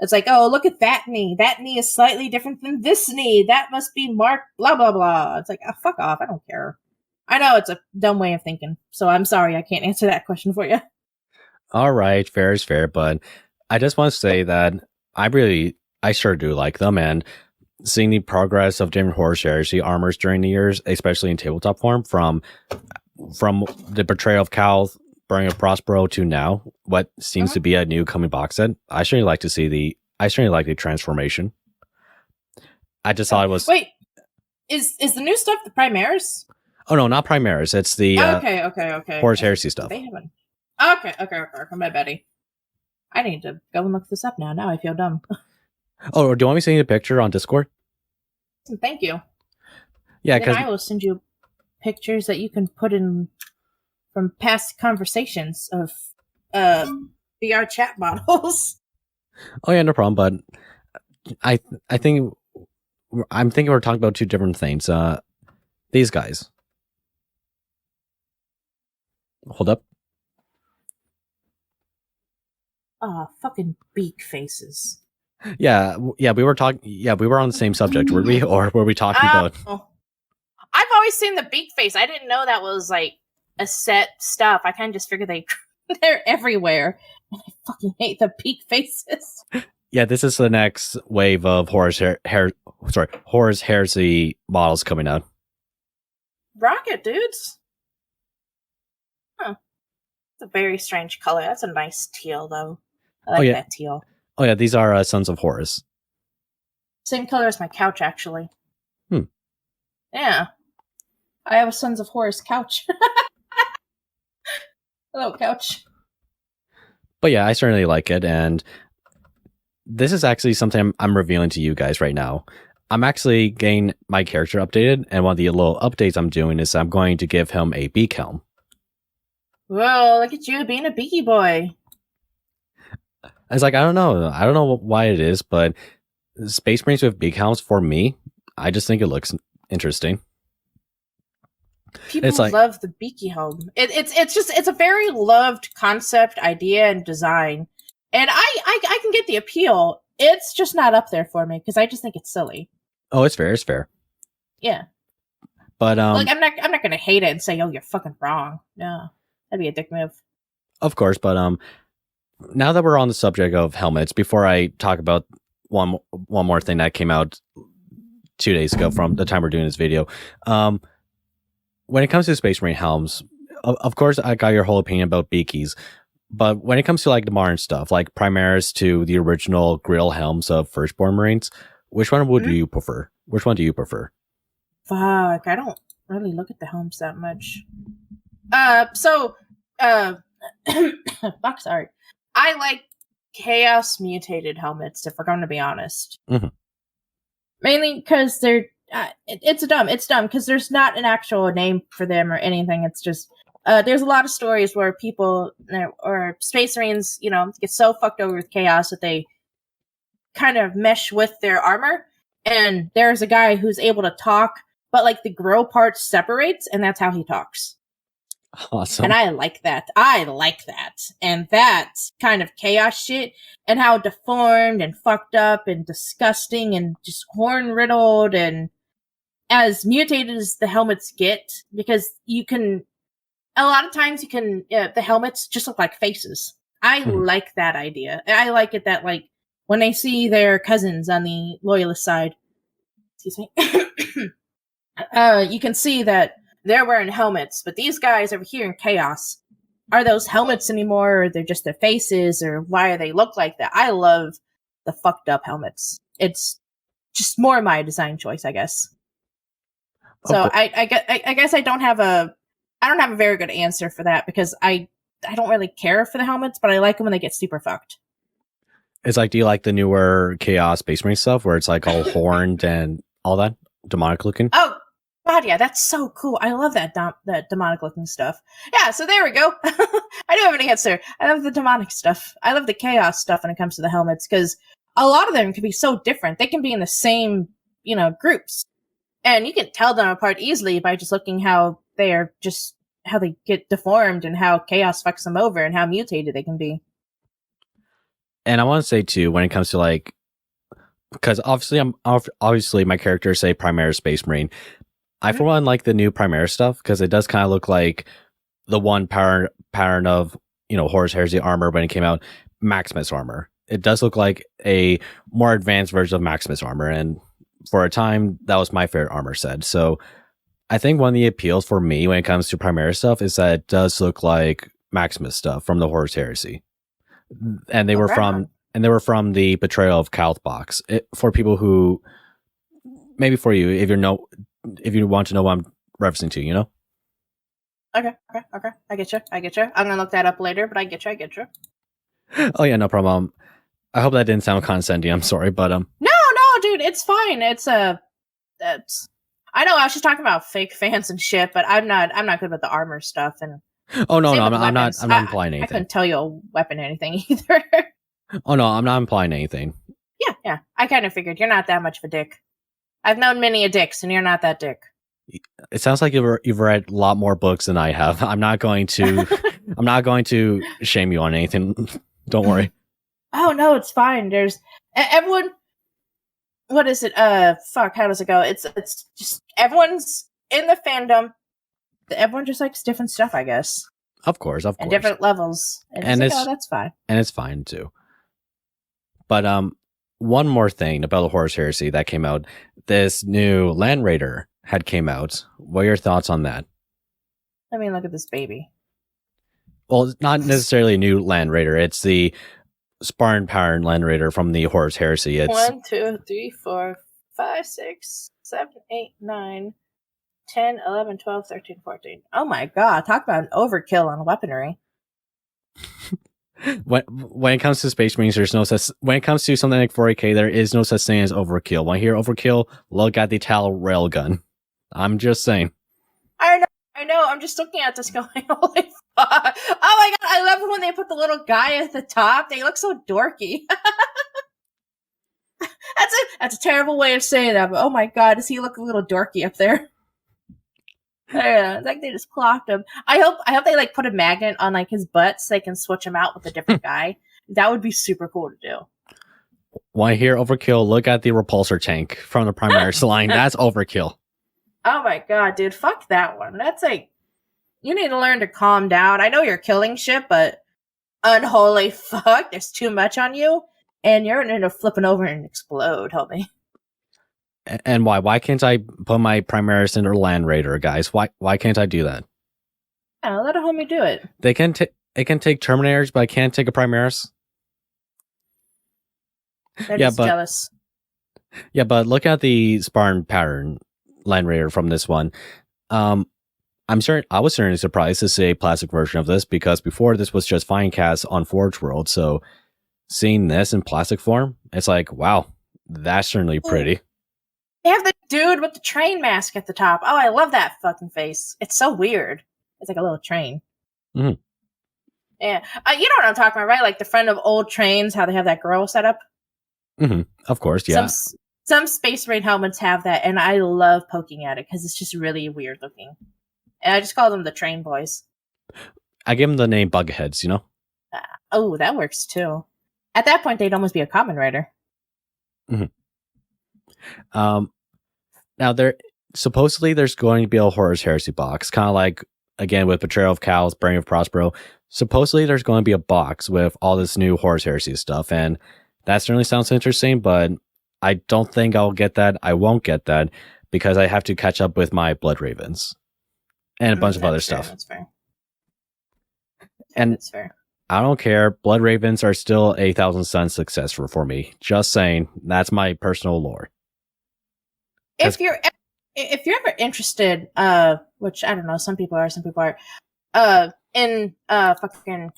It's like, oh, look at that knee. That knee is slightly different than this knee. That must be marked blah, blah, blah. It's like, oh, fuck off. I don't care. I know it's a dumb way of thinking, so I'm sorry I can't answer that question for you. All right, fair is fair, but I just want to say that I sure do like them, and seeing the progress of different Horus Heresy armors during the years, especially in tabletop form, from the Betrayal of Cal, Burning of Prospero to now, what seems to be a new coming box set. I certainly like to see the transformation. I just thought it was. Wait, is the new stuff the Primaris? Oh no, not Primaris. It's the okay. Horus Heresy stuff. They haven't. Okay. My Betty. I need to go and look this up now. Now I feel dumb. Oh, do you want me to send you a picture on Discord? Thank you. Yeah, because I will send you pictures that you can put in from past conversations of VR chat models. Oh yeah, no problem. But I think I'm thinking we're talking about two different things. These guys. Hold up. Fucking beak faces. Yeah, we were talking. Yeah, we were on the same subject, were we? Or were we talking about? I've always seen the beak face. I didn't know that was like a set stuff. I kind of just figured they're everywhere. And I fucking hate the beak faces. Yeah, this is the next wave of Horus Heresy models coming out. Rocket dudes. Huh. It's a very strange color. That's a nice teal, though. I like that teal. Oh yeah, these are Sons of Horus. Same color as my couch, actually. Hmm. Yeah. I have a Sons of Horus couch. Hello, couch. But yeah, I certainly like it, and this is actually something I'm revealing to you guys right now. I'm actually getting my character updated, and one of the little updates I'm doing is I'm going to give him a beak helm. Whoa, look at you being a beaky boy. It's like, I don't know why it is, but Space Marines with beak helms, for me, I just think it looks interesting. People love the beaky helm. It's a very loved concept, idea, and design. And I can get the appeal. It's just not up there for me because I just think it's silly. Oh, it's fair. Yeah. But like I'm not gonna hate it and say, oh, you're fucking wrong. No. That'd be a dick move. Of course, but now that we're on the subject of helmets, before I talk about one more thing that came out 2 days ago from the time we're doing this video, when it comes to Space Marine helms, of course I got your whole opinion about beakies, but when it comes to like the modern stuff, like Primaris to the original grill helms of Firstborn Marines, which one do you prefer? Which one do you prefer? Fuck, I don't really look at the helms that much. Fuck, sorry. I like Chaos mutated helmets, if we're going to be honest. Mm-hmm. Mainly because they're, it's dumb because there's not an actual name for them or anything. It's just, there's a lot of stories where people, or Space Marines, get so fucked over with Chaos that they kind of mesh with their armor. And there's a guy who's able to talk, but like the grill part separates, and that's how he talks. Awesome. And I like that. And that kind of Chaos shit, and how deformed and fucked up and disgusting and just horn riddled and as mutated as the helmets get, because a lot of times the helmets just look like faces. I like that idea. I like it that, like, when they see their cousins on the loyalist side, excuse me, you can see that they're wearing helmets, but these guys over here in Chaos, are those helmets anymore, or they're just their faces, or why do they look like that? I love the fucked up helmets. It's just more my design choice, I guess. So I guess I don't have a very good answer for that, because I don't really care for the helmets, but I like them when they get super fucked. It's like, do you like the newer Chaos Space Marine stuff where it's like all horned and all that demonic looking? Oh God, yeah, that's so cool. I love that demonic looking stuff. Yeah, so there we go. I do have an answer. I love the demonic stuff. I love the Chaos stuff when it comes to the helmets, because a lot of them can be so different. They can be in the same, groups, and you can tell them apart easily by just looking how they get deformed and how Chaos fucks them over and how mutated they can be. And I want to say too, when it comes to like, because obviously my characters say Primaris Space Marine. I for one like the new Primaris stuff, because it does kind of look like the one pattern of Horus Heresy armor when it came out, Maximus armor. It does look like a more advanced version of Maximus armor, and for a time that was my favorite armor set. So I think one of the appeals for me when it comes to Primaris stuff is that it does look like Maximus stuff from the Horus Heresy, and they were from the Betrayal of Calth box. For people who, maybe for you, if you want to know what I'm referencing to, Okay. I get you. I'm gonna look that up later, but I get you. Oh yeah, no problem. I hope that didn't sound condescending. I'm sorry, but No, dude, it's fine. I know I was just talking about fake fans and shit, but I'm not good with the armor stuff. And oh no, I'm not implying anything. I couldn't tell you a weapon or anything either. Oh no, I'm not implying anything. Yeah. I kind of figured you're not that much of a dick. I've known many a dicks, and you're not that dick. It sounds like you've read a lot more books than I have. I'm not going to shame you on anything. Don't worry. Oh no, it's fine. There's everyone. What is it? Fuck. How does it go? It's just everyone's in the fandom. Everyone just likes different stuff, I guess. Of course. And different levels. And it's like, that's fine. And it's fine too. But one more thing about the Horus Heresy that came out. This new Land Raider had came out. What are your thoughts on that? I mean, look at this baby. Well, it's not necessarily a new Land Raider. It's the Spartan Power Land Raider from the Horus Heresy. It's 1, 2, 3, 4, 5, 6, 7, 8, 9, 10, 11, 12, 13, 14. Oh my god, talk about an overkill on weaponry. When it comes to Space Marines, there's no such. When it comes to something like 40k, there is no such thing as overkill. When you hear overkill, look at the Tal railgun. I'm just saying. I know. I'm just looking at this going, holy fuck. Oh my god, I love when they put the little guy at the top. They look so dorky. That's a terrible way of saying that, but oh my god, does he look a little dorky up there? It's like they just clocked him. I hope they like put a magnet on like his butt so they can switch him out with a different guy. That would be super cool to do. When I hear overkill, look at the repulsor tank from the Primaris line. That's overkill. Oh my god, dude, fuck that one. That's like, you need to learn to calm down. I know you're killing shit, but unholy fuck, there's too much on you, and you're going to end up flipping over and explode, homie. And why? Why can't I put my Primaris into Land Raider, guys? Why can't I do that? Yeah, let a homie do it. It can take Terminators, but I can't take a Primaris. They're just jealous. Yeah, but look at the Spartan pattern Land Raider from this one. I was certainly surprised to see a plastic version of this, because before this was just Finecast on Forge World. So seeing this in plastic form, it's like, wow, that's certainly pretty. They have the dude with the train mask at the top. Oh, I love that fucking face. It's so weird. It's like a little train. Mm-hmm. Yeah. You know what I'm talking about, right? Like the front of old trains, how they have that girl set up. Mm-hmm. Of course, yeah. Some Space Marine helmets have that, and I love poking at it because it's just really weird looking. And I just call them the train boys. I give them the name Bugheads, you know? Oh, that works too. At that point, they'd almost be a common rider. Mm-hmm. Now supposedly there's going to be a Horus Heresy box, kind of like again with Betrayal of Chaos, Brain of Prospero. Supposedly there's going to be a box with all this new Horus Heresy stuff, and that certainly sounds interesting, but I don't think I'll get that. I won't get that because I have to catch up with my Blood Ravens and a bunch of other stuff. That's fair. And that's fair. I don't care. Blood Ravens are still a 1,000 Sun success for me. Just saying, that's my personal lore. If you're ever interested, which I don't know, some people are, in fucking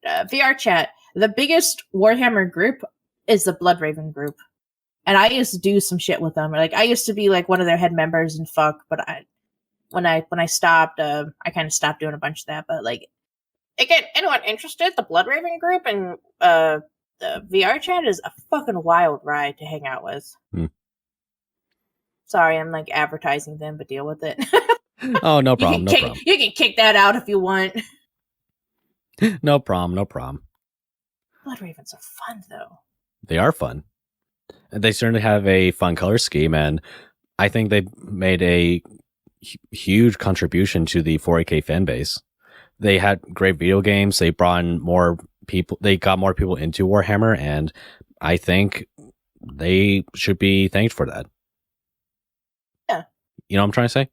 VR chat, the biggest Warhammer group is the Blood Raven group, and I used to do some shit with them. Like I used to be like one of their head members and fuck, but when I stopped, I kind of stopped doing a bunch of that. But like, again, anyone interested, the Blood Raven group and the VR chat is a fucking wild ride to hang out with. Sorry, I'm like advertising them, but deal with it. Oh, no problem. You can kick that out if you want. No problem. Blood Ravens are fun, though. They are fun. They certainly have a fun color scheme, and I think they made a huge contribution to the 40k fan base. They had great video games. They brought in more people. They got more people into Warhammer, and I think they should be thanked for that. Yeah. You know what I'm trying to say?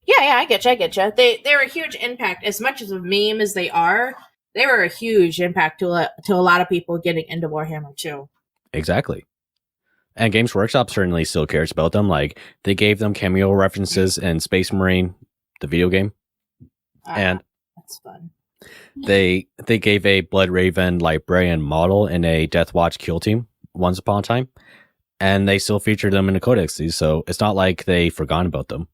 Yeah, I get you. They were a huge impact. As much of a meme as they are, they were a huge impact to a lot of people getting into Warhammer too. Exactly. And Games Workshop certainly still cares about them. Like, they gave them cameo references in Space Marine, the video game. And that's fun. They gave a Blood Raven librarian model in a Death Watch kill team once upon a time. And they still feature them in the codexes, so it's not like they forgot about them.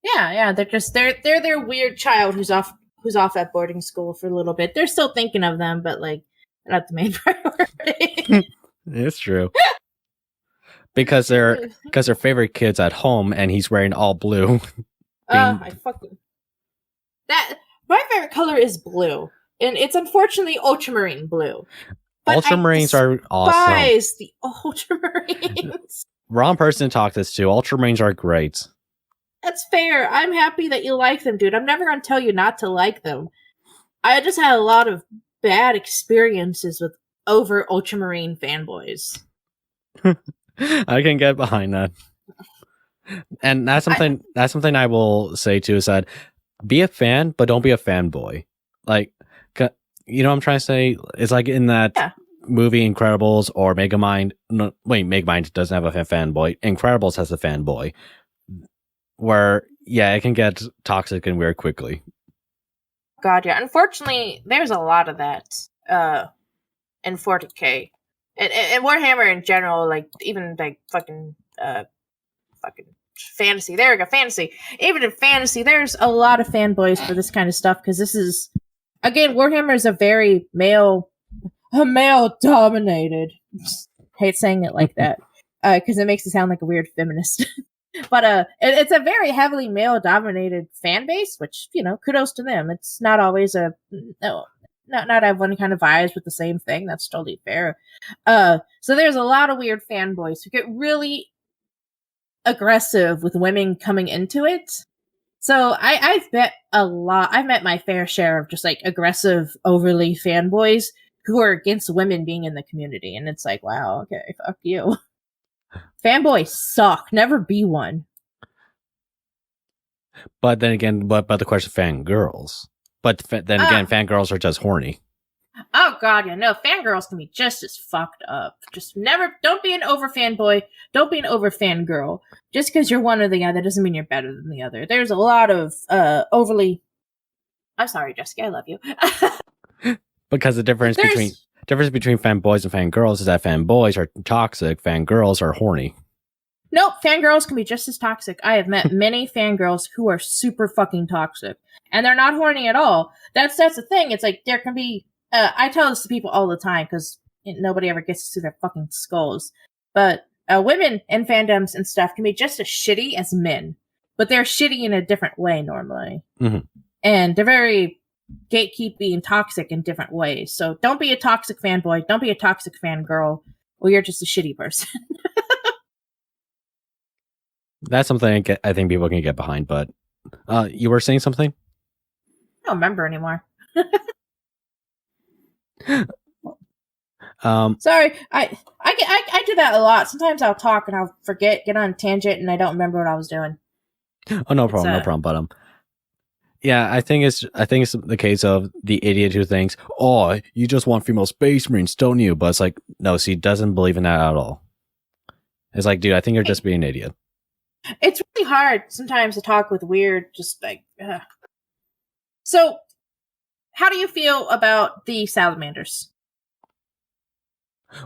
Yeah, they're their weird child who's off at boarding school for a little bit. They're still thinking of them, but like, they're not the main priority. It's true. because they're favorite kids at home, and he's wearing all blue. I fucking that. My favorite color is blue, and it's unfortunately ultramarine blue. But Ultramarines are awesome. Despise the ultramarines. Wrong person to talk this to. Ultramarines are great. That's fair. I'm happy that you like them, dude. I'm never going to tell you not to like them. I just had a lot of bad experiences with over ultramarine fanboys. I can get behind that. And that's something I will say too, is that be a fan, but don't be a fanboy. Like, you know what I'm trying to say? It's like in that movie Incredibles or Megamind. No, wait, Megamind doesn't have a fanboy. Incredibles has a fanboy. Where, yeah, it can get toxic and weird quickly. God, yeah. Unfortunately, there's a lot of that in 40K. And Warhammer in general, like, even, like, fucking fantasy. There we go, fantasy. Even in fantasy, there's a lot of fanboys for this kind of stuff, because this is, again, Warhammer is a very male-dominated. Hate saying it like that, because it makes it sound like a weird feminist. But it's a very heavily male-dominated fan base, which, you know, kudos to them. It's not always not everyone kind of vibes with the same thing. That's totally fair. So there's a lot of weird fanboys who get really aggressive with women coming into it. So I've met I've met my fair share of just like aggressive, overly fanboys who are against women being in the community. And it's like, wow, okay, fuck you. Fanboys suck. Never be one. But then again, but the question, fangirls. But then again, fangirls are just horny. Oh god, yeah, no, fangirls can be just as fucked up. Just don't be an over fanboy, don't be an over fangirl. Just because you're one or the other doesn't mean you're better than the other. There's a lot of overly... I'm sorry, Jessica, I love you. Because the difference between fanboys and fangirls is that fanboys are toxic, fangirls are horny. Nope, fangirls can be just as toxic. I have met many fangirls who are super fucking toxic. And they're not horny at all. That's the thing. It's like, there can be... I tell this to people all the time, because nobody ever gets to see their fucking skulls. But women in fandoms and stuff can be just as shitty as men. But they're shitty in a different way, normally. Mm-hmm. And they're very gatekeeping and toxic in different ways. So don't be a toxic fanboy. Don't be a toxic fangirl. Or you're just a shitty person. That's something I think people can get behind, but you were saying something? I don't remember anymore. Sorry, I do that a lot. Sometimes I'll talk and I'll forget, get on a tangent, and I don't remember what I was doing. Oh, no problem. But yeah, I think it's the case of the idiot who thinks, "Oh, you just want female space marines, don't you?" But it's like, no, he doesn't believe in that at all. It's like, dude, I think you're just being an idiot. It's really hard sometimes to talk with weird, just like. So, how do you feel about the salamanders?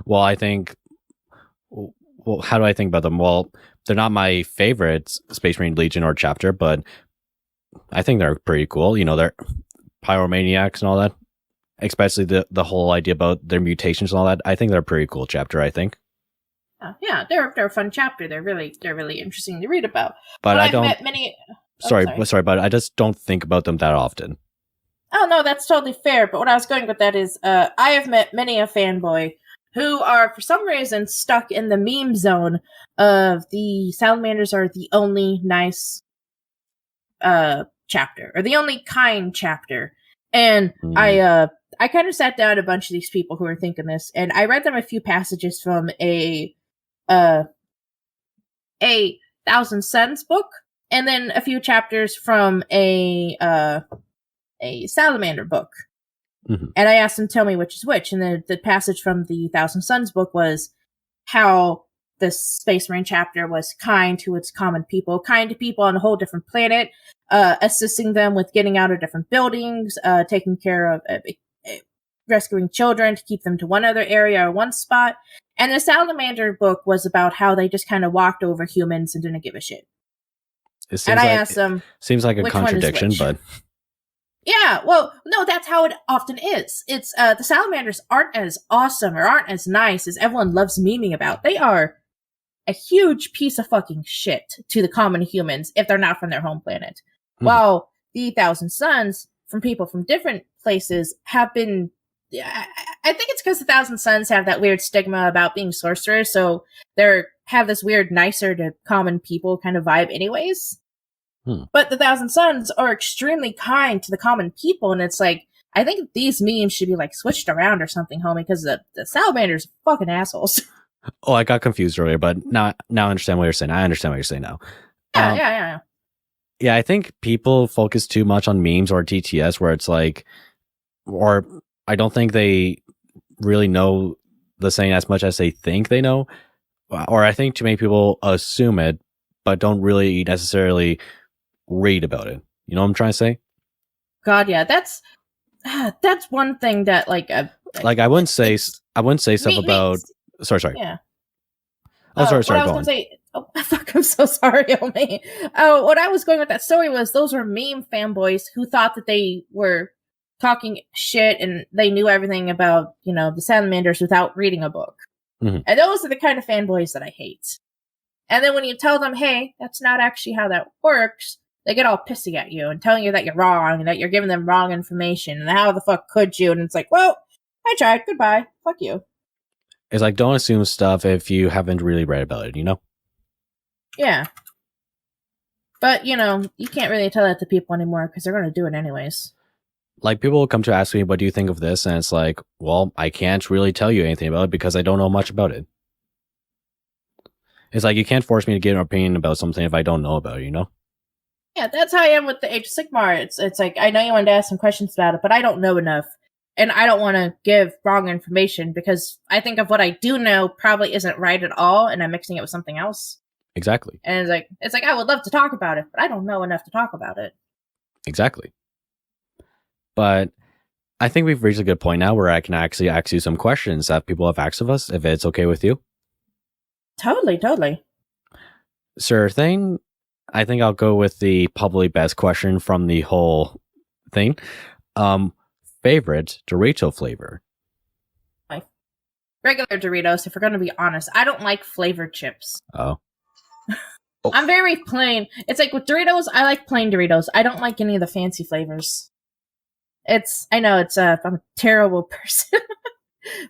Well, how do I think about them? Well, they're not my favorite Space Marine Legion or chapter, but I think they're pretty cool. You know, they're pyromaniacs and all that. Especially the whole idea about their mutations and all that. I think they're a pretty cool chapter, I think. Yeah, they're a fun chapter. They're really interesting to read about. But I don't. Met many. Sorry, but I just don't think about them that often. Oh no, that's totally fair. But what I was going with that is, I have met many a fanboy who are, for some reason, stuck in the meme zone of the salamanders are the only nice chapter, or the only kind chapter. And I kind of sat down a bunch of these people who were thinking this, and I read them a few passages from a Thousand Suns book, and then a few chapters from a salamander book. Mm-hmm. And I asked them, tell me which is which. And the passage from the Thousand Suns book was how the Space Marine chapter was kind to its common people, kind to people on a whole different planet, assisting them with getting out of different buildings, taking care of rescuing children to keep them to one other area or one spot. And the Salamander book was about how they just kind of walked over humans and didn't give a shit. And I asked them, seems like a contradiction, but yeah, well, no, that's how it often is. It's the Salamanders aren't as awesome or aren't as nice as everyone loves memeing about. They are a huge piece of fucking shit to the common humans if they're not from their home planet. While the Thousand Sons, from people from different places, have been... I think it's because the Thousand Sons have that weird stigma about being sorcerers, so they have this weird nicer to common people kind of vibe anyways. But the Thousand Sons are extremely kind to the common people, and it's like, I think these memes should be like switched around or something, homie, because the salamanders are fucking assholes. Oh, I got confused earlier, but now I understand what you're saying. I understand what you're saying now. Yeah. Yeah, I think people focus too much on memes or TTS, where it's like, or I don't think they really know the saying as much as they think they know. Or I think too many people assume it, but don't really necessarily read about it. You know what I'm trying to say? God, yeah, that's one thing that like I wouldn't say stuff about. Sorry. Yeah. Oh, sorry. What I was Go on. gonna say. Oh, fuck! I'm so sorry, homie. Oh, what I was going with that story was those were meme fanboys who thought that they were talking shit and they knew everything about, you know, the salamanders without reading a book. And those are the kind of fanboys that I hate. And then when you tell them, hey, that's not actually how that works, they get all pissy at you and telling you that you're wrong and that you're giving them wrong information and how the fuck could you? And it's like, well, I tried. Goodbye. Fuck you. It's like, don't assume stuff if you haven't really read about it, you know? Yeah. But, you know, you can't really tell that to people anymore because they're going to do it anyways. Like, people will come to ask me, what do you think of this? And it's like, well, I can't really tell you anything about it because I don't know much about it. It's like, you can't force me to give an opinion about something if I don't know about it, you know? Yeah, that's how I am with the Age of Sigmar. It's like, I know you wanted to ask some questions about it, but I don't know enough. And I don't want to give wrong information because I think of what I do know probably isn't right at all, and I'm mixing it with something else. Exactly. And it's like I would love to talk about it, but I don't know enough to talk about it. Exactly. But I think we've reached a good point now where I can actually ask you some questions that people have asked of us, if it's okay with you. Totally. Sure thing. I think I'll go with the probably best question from the whole thing. Favorite Dorito flavor? My regular Doritos, if we're going to be honest. I don't like flavored chips. Oh. I'm very plain. It's like with Doritos, I like plain Doritos. I don't like any of the fancy flavors. I know I'm a terrible person.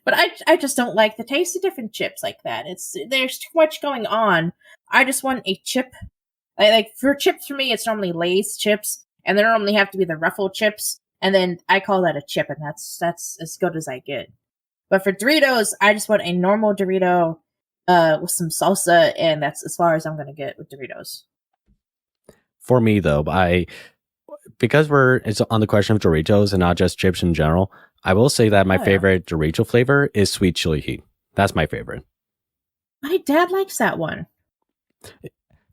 But I just don't like the taste of different chips like that. There's too much going on. I just want a chip. For chips for me, it's normally Lay's chips, and they normally have to be the ruffled chips, and then I call that a chip, and that's as good as I get. But for Doritos, I just want a normal Dorito with some salsa, and that's as far as I'm gonna get with Doritos. For me, though, because it's on the question of Doritos and not just chips in general, I will say that my favorite Dorito flavor is sweet chili heat. That's my favorite. My dad likes that one.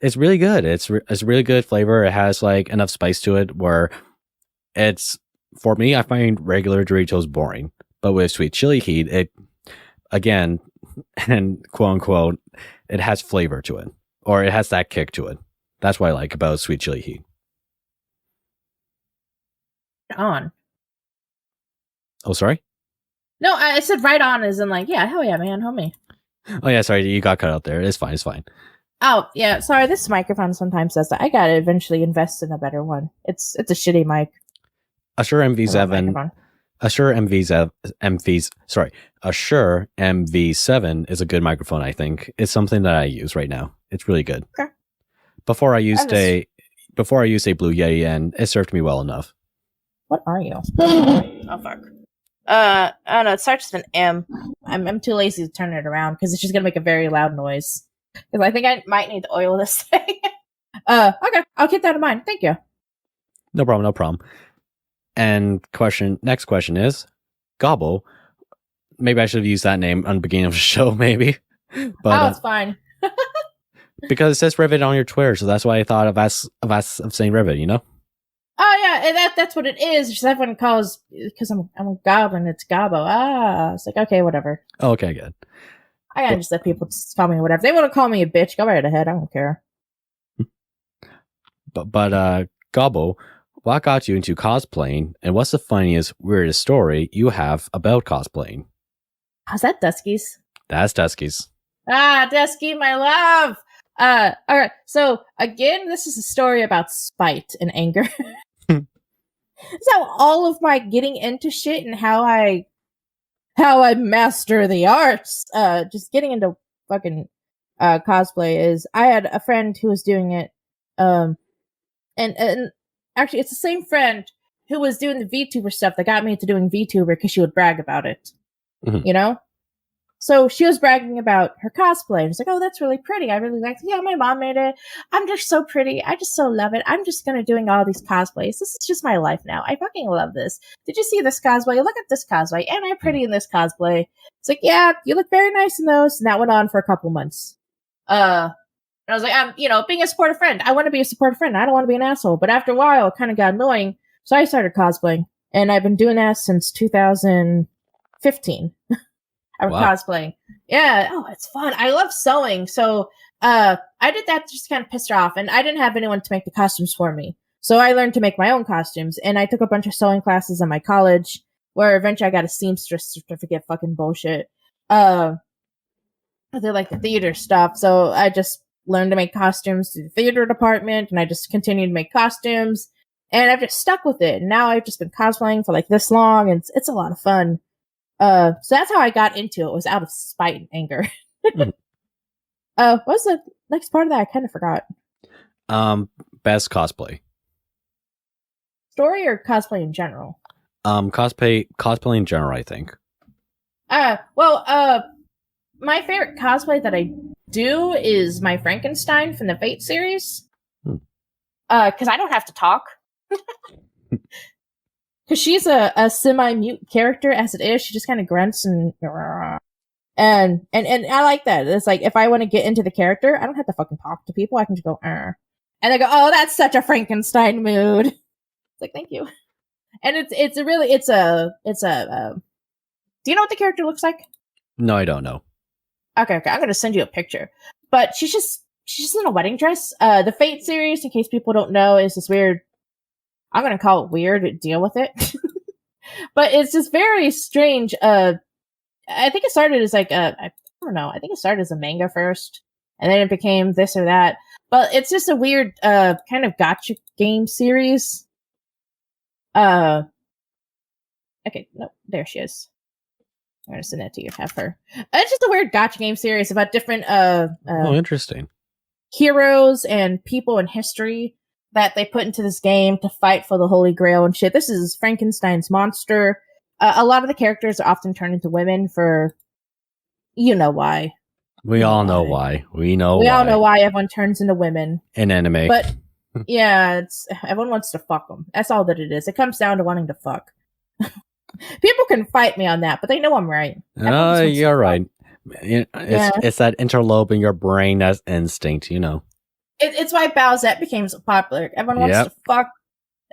It's really good. It's a really good flavor. It has like enough spice to it where for me, I find regular Doritos boring. But with sweet chili heat, it, again, and quote unquote, it has flavor to it. Or it has that kick to it. That's what I like about sweet chili heat. On. Oh, sorry? No, I said right on as in like, yeah, hell yeah, man, homie. Oh, yeah, sorry, you got cut out there. It's fine. Oh, yeah, sorry, this microphone sometimes says that. I gotta eventually invest in a better one. It's a shitty mic. Assure MV7 is a good microphone, I think. It's something that I use right now. It's really good. Okay. Before I used a Blue Yeti, and it served me well enough. What are you? Oh, fuck. I don't know, it starts with an M. I'm too lazy to turn it around because it's just gonna make a very loud noise. Because I think I might need to oil this thing. Okay, I'll keep that in mind. Thank you. No problem. And next question is, Gobo. Maybe I should have used that name on the beginning of the show, maybe. But it's fine. because it says Rivette on your Twitter, so that's why I thought of saying Rivette, you know? Oh yeah, and that's what it is. Just everyone calls, because I'm a goblin, it's Gobo. It's like, okay, whatever. Oh, okay, good. I gotta just let people just call me whatever. They want to call me a bitch, go right ahead. I don't care. But Gobo, what got you into cosplaying, and what's the funniest, weirdest story you have about cosplaying? Is that Duskies? That's Duskies. Desky, my love. All right. So again, this is a story about spite and anger. So all of my getting into shit and how I master the arts, just getting into fucking cosplay is I had a friend who was doing it, and actually it's the same friend who was doing the VTuber stuff that got me into doing VTuber because she would brag about it, you know? So she was bragging about her cosplay. And it's like, oh, that's really pretty. I really liked it. Yeah, my mom made it. I'm just so pretty. I just so love it. I'm just gonna doing all these cosplays. This is just my life now. I fucking love this. Did you see this cosplay? Look at this cosplay. Am I pretty in this cosplay? It's like, yeah, you look very nice in those. And that went on for a couple months. And I was like, I'm, being a supportive friend. I want to be a supportive friend. I don't want to be an asshole. But after a while, it kind of got annoying. So I started cosplaying. And I've been doing that since 2015. I'm cosplaying. Yeah. Oh, it's fun. I love sewing. So, I did that to just kind of piss her off. And I didn't have anyone to make the costumes for me. So I learned to make my own costumes. And I took a bunch of sewing classes in my college where eventually I got a seamstress certificate, fucking bullshit. They're like the theater stuff. So I just learned to make costumes through the theater department. And I just continued to make costumes. And I've just stuck with it. And now I've just been cosplaying for like this long. And it's a lot of fun. So that's how I got into it, was out of spite and anger. What was the next part of that? I kind of forgot. Best cosplay. Story or cosplay in general? Cosplay in general, I think. My favorite cosplay that I do is my Frankenstein from the Fate series. Because I don't have to talk. Because she's a semi-mute character as it is. She just kind of grunts and I like that. It's like, if I want to get into the character, I don't have to fucking talk to people. I can just go, and they go, oh, that's such a Frankenstein mood. It's like, thank you. And it's a do you know what the character looks like? No, I don't know. Okay. I'm going to send you a picture. But she's just in a wedding dress. The Fate series, in case people don't know, is this weird, I'm going to call it weird, deal with it. But it's just very strange. I think it started as like I don't know. I think it started as a manga first, and then it became this or that. But it's just a weird kind of gacha game series. Okay, no, there she is. I'm going to send that to you. Have her. It's just a weird gacha game series about different interesting heroes and people in history that they put into this game to fight for the Holy Grail and shit. This is Frankenstein's monster. A lot of the characters are often turned into women for, why. We all know why. We all know why everyone turns into women. In anime. But, yeah, everyone wants to fuck them. That's all that it is. It comes down to wanting to fuck. People can fight me on that, but they know I'm right. You're right. It's that interlobe in your brain as instinct, It's why Bowsette became so popular. Everyone wants to fuck.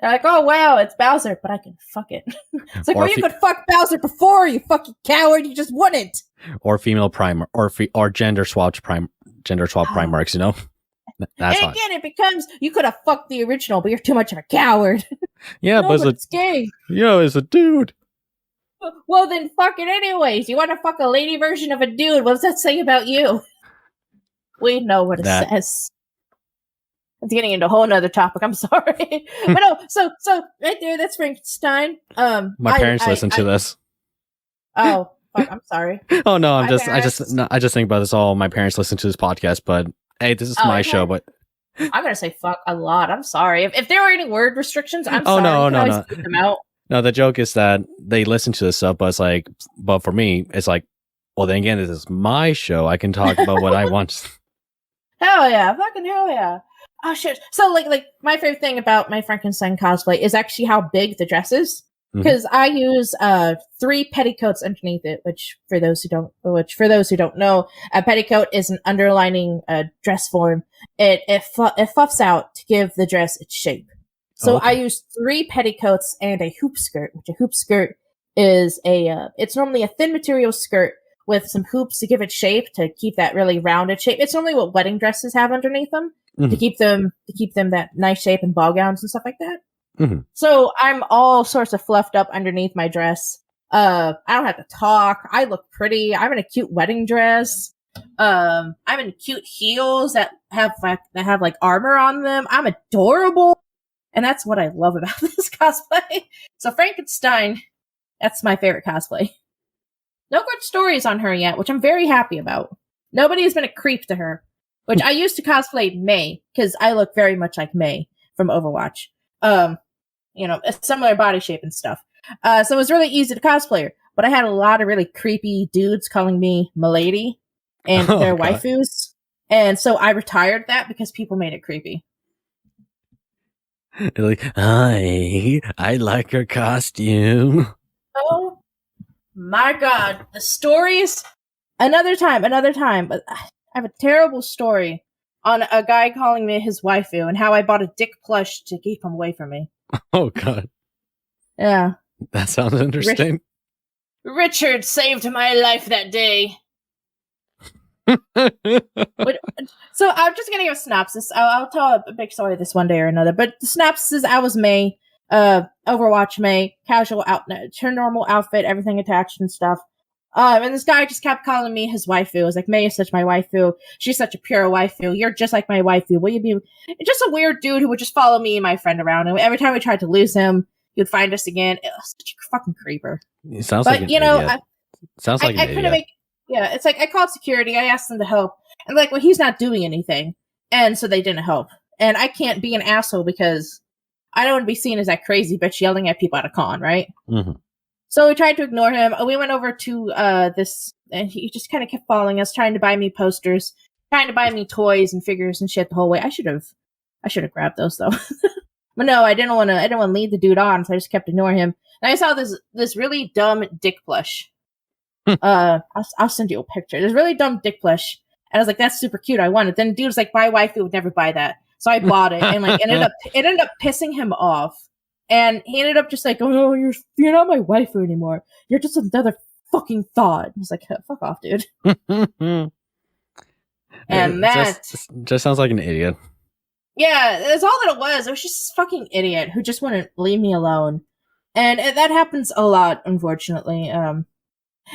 They're like, oh wow, it's Bowser, but I can fuck it. It's like, well, you could fuck Bowser before, you fucking coward. You just wouldn't. Or female primer, or gender swapped Primarchs. That's and again, it becomes you could have fucked the original, but you're too much of a coward. Yeah, no, but it's gay. Yeah, it's a dude. Well, then fuck it anyways. You want to fuck a lady version of a dude? What does that say about you? We know what it says. It's getting into a whole nother topic. I'm sorry. But no, so right there, that's Frankenstein. My parents listen to this. Oh, fuck, I'm sorry. Oh no, I just think about this all. My parents listen to this podcast, but hey, this is my show, but I'm gonna say fuck a lot. I'm sorry. If there were any word restrictions, I'm sorry. No. Keep them out. No, the joke is that they listen to this stuff, but it's like, but for me, it's like, well, then again, this is my show. I can talk about what I want. Hell yeah, fucking hell yeah. Oh shit. So like my favorite thing about my Frankenstein cosplay is actually how big the dress is. Because I use 3 petticoats underneath it, which for those who don't know, a petticoat is an underlining dress form. It fluffs out to give the dress its shape. So I use 3 petticoats and a hoop skirt, which a hoop skirt is it's normally a thin material skirt with some hoops to give it shape, to keep that really rounded shape. It's normally what wedding dresses have underneath them to keep them that nice shape, and ball gowns and stuff like that. So I'm all sorts of fluffed up underneath my dress. I don't have to talk. I look pretty. I'm in a cute wedding dress. I'm in cute heels that have like armor on them. I'm adorable, and that's what I love about this cosplay. So Frankenstein, that's my favorite cosplay. No good stories on her yet, which I'm very happy about. Nobody has been a creep to her, which I used to cosplay May because I look very much like May from Overwatch. A similar body shape and stuff. So it was really easy to cosplay her. But I had a lot of really creepy dudes calling me Milady and their waifus. And so I retired that because people made it creepy. Like, hi, I like her costume. Oh my god. The stories. Another time. But I have a terrible story on a guy calling me his waifu and how I bought a dick plush to keep him away from me. Oh, God. Yeah. That sounds interesting. Richard saved my life that day. So I'm just gonna give a synopsis. I'll tell a big story this one day or another. But the synopsis is I was May, Overwatch May, casual her normal outfit, everything attached and stuff. And this guy just kept calling me his waifu. I was like, May is such my waifu. She's such a pure waifu. You're just like my waifu. Will you be just a weird dude who would just follow me and my friend around? And every time we tried to lose him, he would find us again. It was such a fucking creeper. It sounds like an idiot. Sounds like an idiot. It's like I called security. I asked them to help. And like, well, he's not doing anything. And so they didn't help. And I can't be an asshole because I don't want to be seen as that crazy bitch yelling at people at a con, right? Mm-hmm. So we tried to ignore him. We went over to this, and he just kind of kept following us, trying to buy me posters, trying to buy me toys and figures and shit the whole way. I should have grabbed those though. But no, I didn't want to lead the dude on, so I just kept ignoring him. And I saw this really dumb dick plush. I'll send you a picture. This really dumb dick plush. And I was like, that's super cute. I want it. Then the dude was like, my wife would never buy that. So I bought it, and like it ended up pissing him off. And he ended up just like, oh no, you're not my waifu anymore. You're just another fucking thought. I was like, fuck off, dude. And that just sounds like an idiot. Yeah, that's all that it was. It was just this fucking idiot who just wouldn't leave me alone. And that happens a lot, unfortunately. It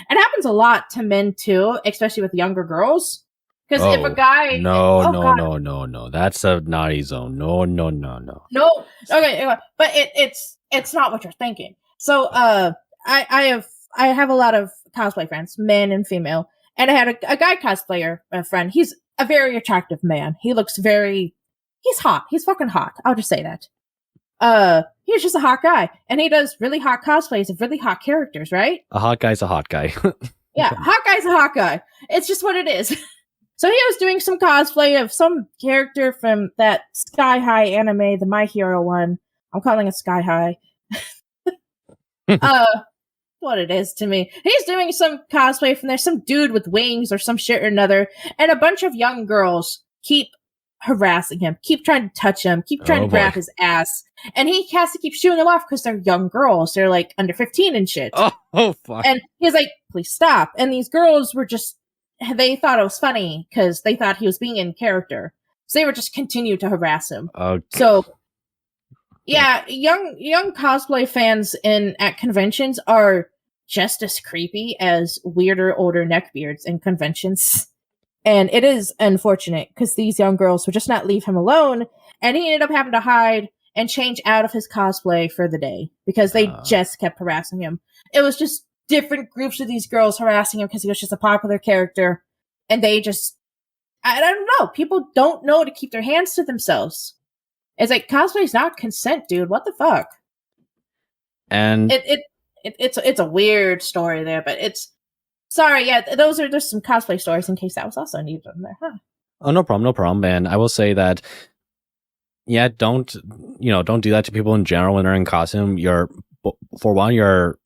happens a lot to men too, especially with younger girls. Because if a guy... No. That's a naughty zone. No. No. Okay, but it's not what you're thinking. So, I have a lot of cosplay friends, men and female. And I had a guy cosplayer, a friend. He's a very attractive man. He looks he's hot. He's fucking hot. I'll just say that. He's just a hot guy. And he does really hot cosplays of really hot characters, right? A hot guy's a hot guy. Yeah, hot guy's a hot guy. It's just what it is. So he was doing some cosplay of some character from that Sky High anime, the My Hero one. I'm calling it Sky High. What it is to me. He's doing some cosplay from there, some dude with wings or some shit or another, and a bunch of young girls keep harassing him, keep trying to touch him, keep trying to grab his ass, and he has to keep shooing them off because they're young girls. They're like under 15 and shit. Oh fuck. And he's like, please stop. And these girls were just, they thought it was funny because they thought he was being in character. So they were just continue to harass him. So yeah, young cosplay fans at conventions are just as creepy as weirder older neckbeards in conventions. And it is unfortunate because these young girls would just not leave him alone, and he ended up having to hide and change out of his cosplay for the day because they just kept harassing him. It was just different groups of these girls harassing him because he was just a popular character, and they just, I don't know, people don't know to keep their hands to themselves. It's like, cosplay's not consent, dude. What the fuck? And it's a weird story there, but it's, sorry, yeah, there's some cosplay stories in case that was also needed in there, huh? Oh, no problem. And I will say that, yeah, don't do that to people in general when they're in costume. For one, you're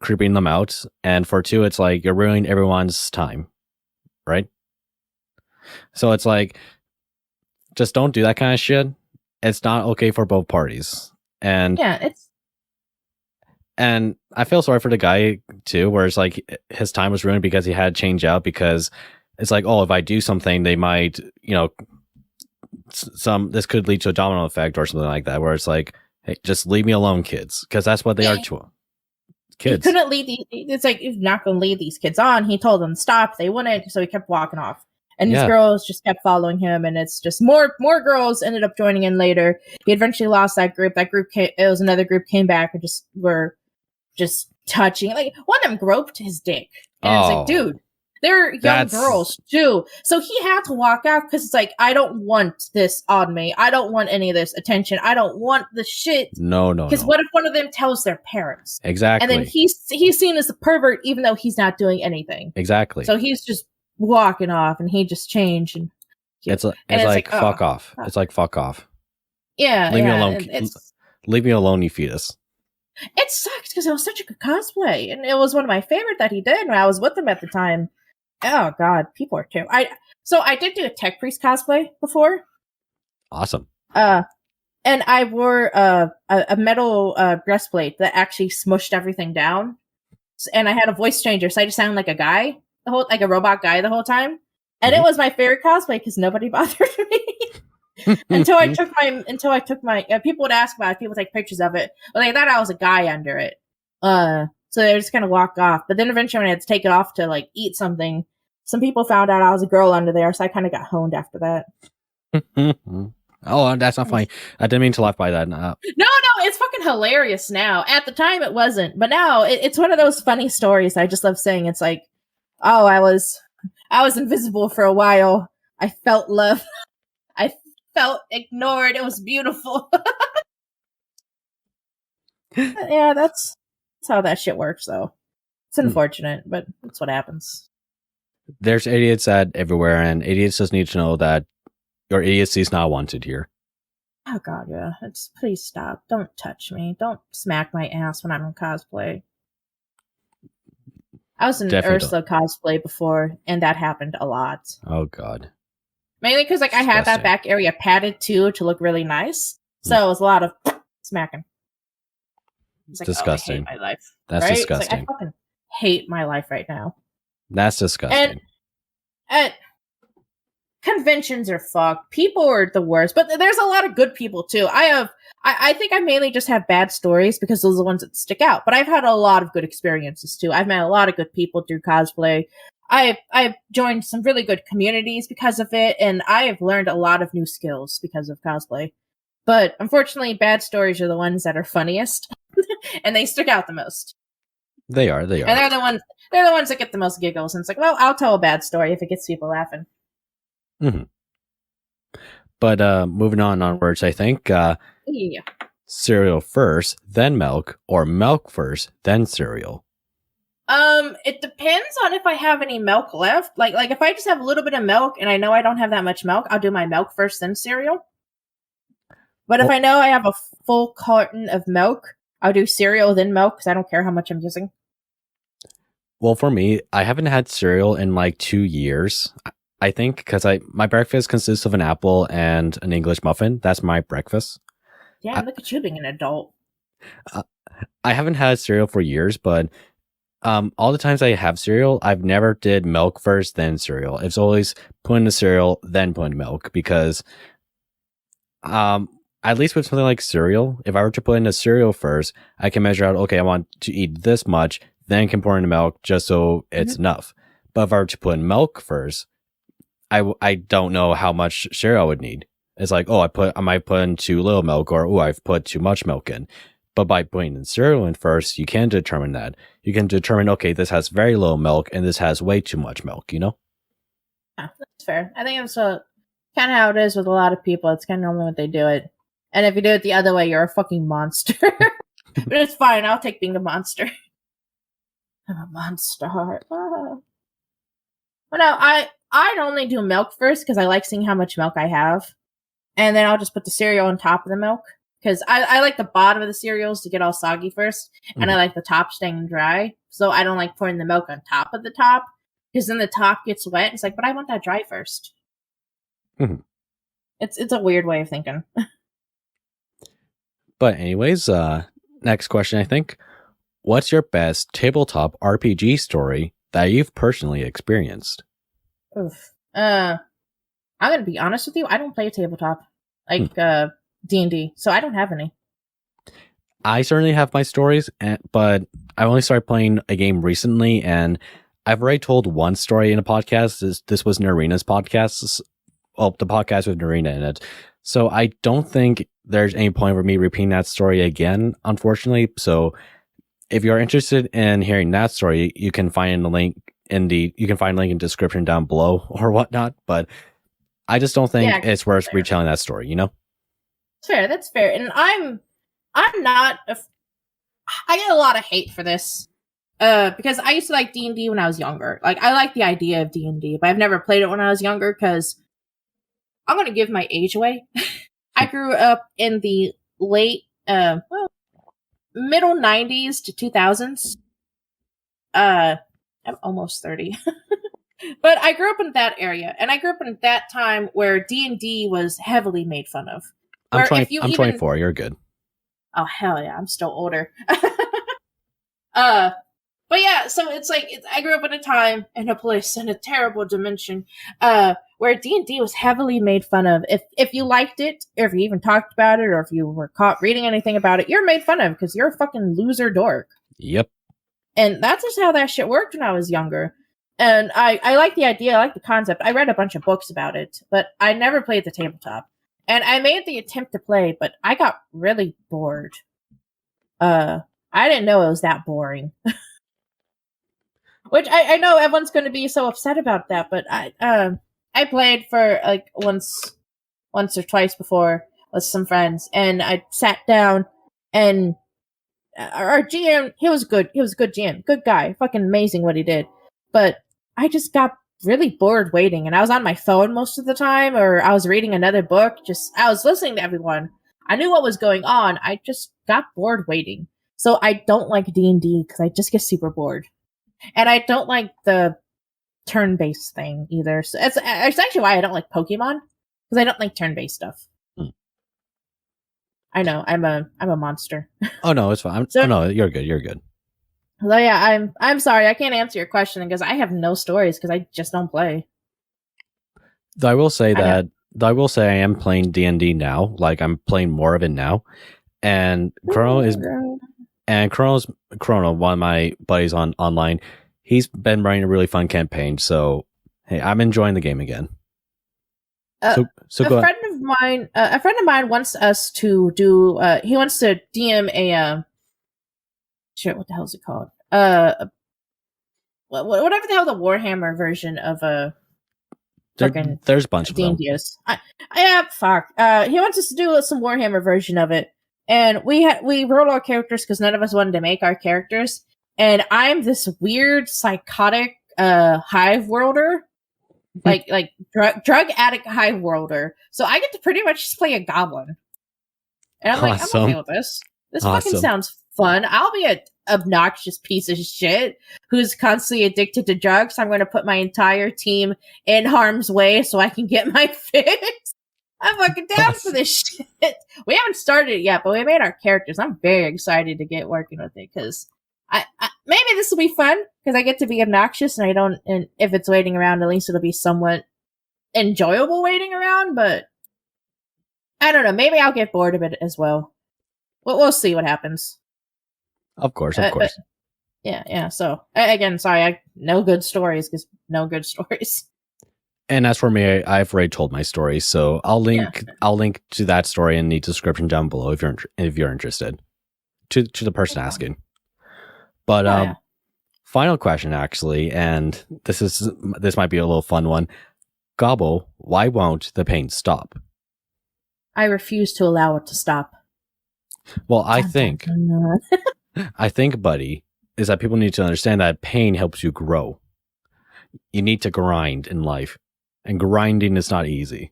creeping them out, and for two, it's like you're ruining everyone's time, right? So it's like, just don't do that kind of shit. It's not okay for both parties. And yeah, and I feel sorry for the guy too, where it's like his time was ruined because he had to change out, because it's like, oh, if I do something, they might, this could lead to a domino effect or something like that, where it's like, hey, just leave me alone, kids, because that's what they are to him. kids. He couldn't lead it's like, he's not going to lead these kids on. He told them to stop. They wouldn't, so he kept walking off. And these girls just kept following him, and it's just more girls ended up joining in later. He eventually lost that group. That group it was another group came back and just were just touching. Like, one of them groped his dick. And it's like, dude, they're young girls too. So he had to walk out because it's like, I don't want this on me. I don't want any of this attention. I don't want the shit. No. Because what if one of them tells their parents? Exactly. And then he's seen as a pervert even though he's not doing anything. Exactly. So he's just walking off, and he just changed. And it's like fuck off. It's like fuck off. Yeah. Leave me alone. Leave me alone, you fetus. It sucks because it was such a good cosplay, and it was one of my favorite that he did when I was with him at the time. Oh god, people are terrible. I did do a Tech Priest cosplay before. Awesome. And I wore a metal breastplate that actually smushed everything down, and I had a voice changer, so I just sounded like a guy, like a robot guy the whole time. And it was my favorite cosplay because nobody bothered me. until I took my people would ask about it, people would take pictures of it, but they thought I was a guy under it. So they just kind of walked off. But then eventually when I had to take it off to like eat something, some people found out I was a girl under there, so I kind of got honed after that. Oh, that's not funny. I didn't mean to laugh by that. No, it's fucking hilarious now. At the time it wasn't, but now it's one of those funny stories I just love saying. It's like, oh, I was invisible for a while. I felt love. I felt ignored. It was beautiful. Yeah, that's how that shit works, though. It's unfortunate, but that's what happens. There's idiots everywhere, and idiots just need to know that your idiocy is not wanted here. Oh god, yeah. Please stop. Don't touch me. Don't smack my ass when I'm in cosplay. I was in Ursula cosplay before, and that happened a lot. Oh god. Mainly because like I had that back area padded too to look really nice, so it was a lot of smacking. It's like, disgusting. I hate my life. That's right? disgusting. Like, I fucking hate my life right now. That's disgusting. And conventions are fucked. People are the worst, but there's a lot of good people too. I think I mainly just have bad stories because those are the ones that stick out. But I've had a lot of good experiences too. I've met a lot of good people through cosplay. I've joined some really good communities because of it, and I have learned a lot of new skills because of cosplay. But unfortunately, bad stories are the ones that are funniest, and they stick out the most. They are. And they're the ones that get the most giggles. And it's like, well, I'll tell a bad story if it gets people laughing. Mm-hmm. But moving onwards, I think cereal first, then milk, or milk first, then cereal. It depends on if I have any milk left. Like if I just have a little bit of milk and I know I don't have that much milk, I'll do my milk first, then cereal. But if I know I have a full carton of milk, I'll do cereal, then milk, because I don't care how much I'm using. Well, for me, I haven't had cereal in like 2 years, I think, because my breakfast consists of an apple and an English muffin. That's my breakfast. Yeah, look at you being an adult. I haven't had cereal for years, but all the times I have cereal, I've never did milk first, then cereal. It's always put in the cereal, then put in milk, because at least with something like cereal, if I were to put in the cereal first, I can measure out, okay, I want to eat this much, then can pour in the milk just so it's enough. But if I were to put in milk first, I don't know how much cereal I would need. It's like, I might put in too little milk, or I've put too much milk in. But by putting in cereal in first, you can determine that. You can determine, okay, this has very little milk and this has way too much milk, you know? Yeah, that's fair. I think that's kind of how it is with a lot of people. It's kind of normally what they do it. And if you do it the other way, you're a fucking monster. But it's fine. I'll take being a monster. I'm a monster. Oh. Well, no, I'd only do milk first because I like seeing how much milk I have. And then I'll just put the cereal on top of the milk. Because I like the bottom of the cereals to get all soggy first. And I like the top staying dry. So I don't like pouring the milk on top of the top. Because then the top gets wet. It's like, but I want that dry first. Mm-hmm. It's a weird way of thinking. But anyways, next question, I think. What's your best tabletop RPG story that you've personally experienced? Oof. I'm going to be honest with you. I don't play a tabletop. Like, D&D. So I don't have any. I certainly have my stories, but I only started playing a game recently, and I've already told one story in a podcast. This was Naerina's podcast. Well, the podcast with Naerina in it. So I don't think there's any point for me repeating that story again, unfortunately. So if you're interested in hearing that story, you can find the link in the description down below or whatnot. But I just don't think it's worth retelling that story, you know? Fair, that's fair. And I'm not I get a lot of hate for this. Because I used to like D&D when I was younger. Like, I like the idea of D&D, but I've never played it when I was younger because I'm going to give my age away. I grew up in the late, middle 90s to 2000s. I'm almost 30. But I grew up in that area, and I grew up in that time where D&D was heavily made fun of. I'm 24. You're good. Oh, hell yeah. I'm still older. But yeah, so it's like, I grew up in a time, in a place, in a terrible dimension, where D&D was heavily made fun of. If you liked it, or if you even talked about it, or if you were caught reading anything about it, you're made fun of because you're a fucking loser dork. Yep. And that's just how that shit worked when I was younger. And I like the idea, I like the concept. I read a bunch of books about it, but I never played the tabletop. And I made the attempt to play, but I got really bored. I didn't know it was that boring. Which I know everyone's going to be so upset about that, but I played for like once or twice before with some friends, and I sat down, and our GM, he was good. He was a good GM, good guy, fucking amazing what he did. But I just got really bored waiting, and I was on my phone most of the time, or I was reading another book. I was listening to everyone. I knew what was going on. I just got bored waiting. So I don't like D&D because I just get super bored. And I don't like the turn-based thing either. So it's actually why I don't like Pokemon, because I don't like turn-based stuff. I know, I'm a monster. Oh no, it's fine. Oh no, you're good. You're good. So yeah, I'm sorry, I can't answer your question because I have no stories because I just don't play. Though I will say I am playing D&D now. Like, I'm playing more of it now, and Chrono, one of my buddies online, he's been running a really fun campaign. So hey, I'm enjoying the game again. So go ahead. A friend of mine wants us to do. He wants to DM a shit. What the hell is it called? Whatever the hell the Warhammer version of a. There's a bunch of them. Fuck. He wants us to do some Warhammer version of it. And we rolled our characters because none of us wanted to make our characters. And I'm this weird, psychotic, hive worlder. like drug addict hive worlder. So I get to pretty much just play a goblin. And I'm like, I'm okay with this. This fucking sounds fun. I'll be an obnoxious piece of shit who's constantly addicted to drugs. I'm going to put my entire team in harm's way so I can get my fix. I'm fucking down for this shit. We haven't started it yet, but we made our characters. I'm very excited to get working with it because I maybe this will be fun because I get to be obnoxious and if it's waiting around, at least it'll be somewhat enjoyable waiting around. But I don't know. Maybe I'll get bored of it as well. We'll see what happens. Of course. Yeah. So again, sorry, no good stories because no good stories. And as for me, I've already told my story, so I'll link to that story in the description down below if you're interested. To the person asking. But final question actually, and this might be a little fun one. Gobo, why won't the pain stop? I refuse to allow it to stop. Well, I think, buddy, is that people need to understand that pain helps you grow. You need to grind in life, and grinding is not easy.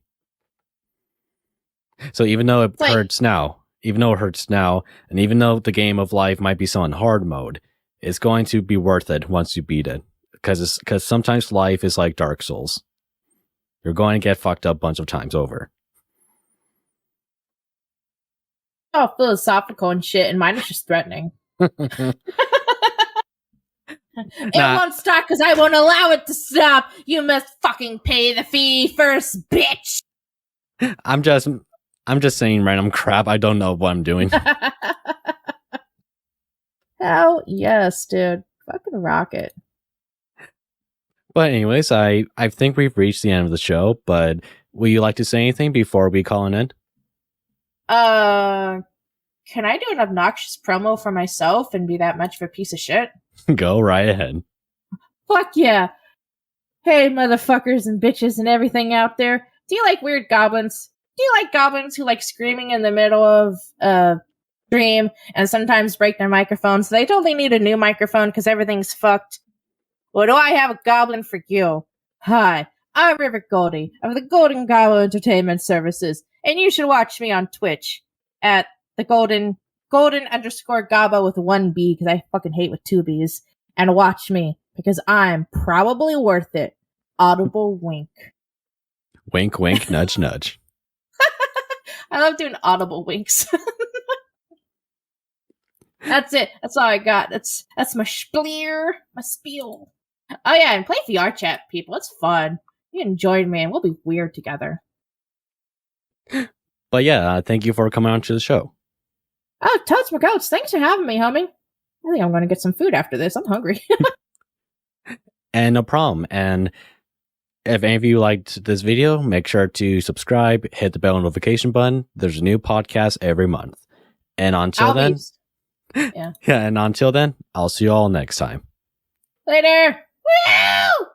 So even though it hurts now, and even though the game of life might be still in hard mode, it's going to be worth it once you beat it. Because sometimes life is like Dark Souls. You're going to get fucked up a bunch of times over. Oh, philosophical and shit, and mine is just threatening. It won't stop because I won't allow it to stop. You must fucking pay the fee first, bitch. I'm just saying random crap. I don't know what I'm doing. Hell yes, dude. Fucking rocket. But anyways, I think we've reached the end of the show, but would you like to say anything before we call an end? Can I do an obnoxious promo for myself and be that much of a piece of shit? Go right ahead. Fuck yeah. Hey, motherfuckers and bitches and everything out there. Do you like weird goblins? Do you like goblins who like screaming in the middle of a stream and sometimes break their microphones? They totally need a new microphone because everything's fucked. Well, do I have a goblin for you? Hi, I'm Rivette Goldie of the Golden Goblin Entertainment Services, and you should watch me on Twitch at the golden _ Gobo with 1 B, because I fucking hate with 2 B's, and watch me because I'm probably worth it. Audible wink. Wink, wink, nudge, nudge. I love doing audible winks. That's it. That's all I got. That's my spiel. Oh yeah, and play VR chat, people. It's fun. You enjoyed me, and we'll be weird together. But yeah, thank you for coming on to the show. Oh, Toads McCoats, thanks for having me, homie. I think I'm going to get some food after this. I'm hungry. And no problem. And if any of you liked this video, make sure to subscribe, hit the bell notification button. There's a new podcast every month. And until then, yeah. And until then, I'll see you all next time. Later. Woo!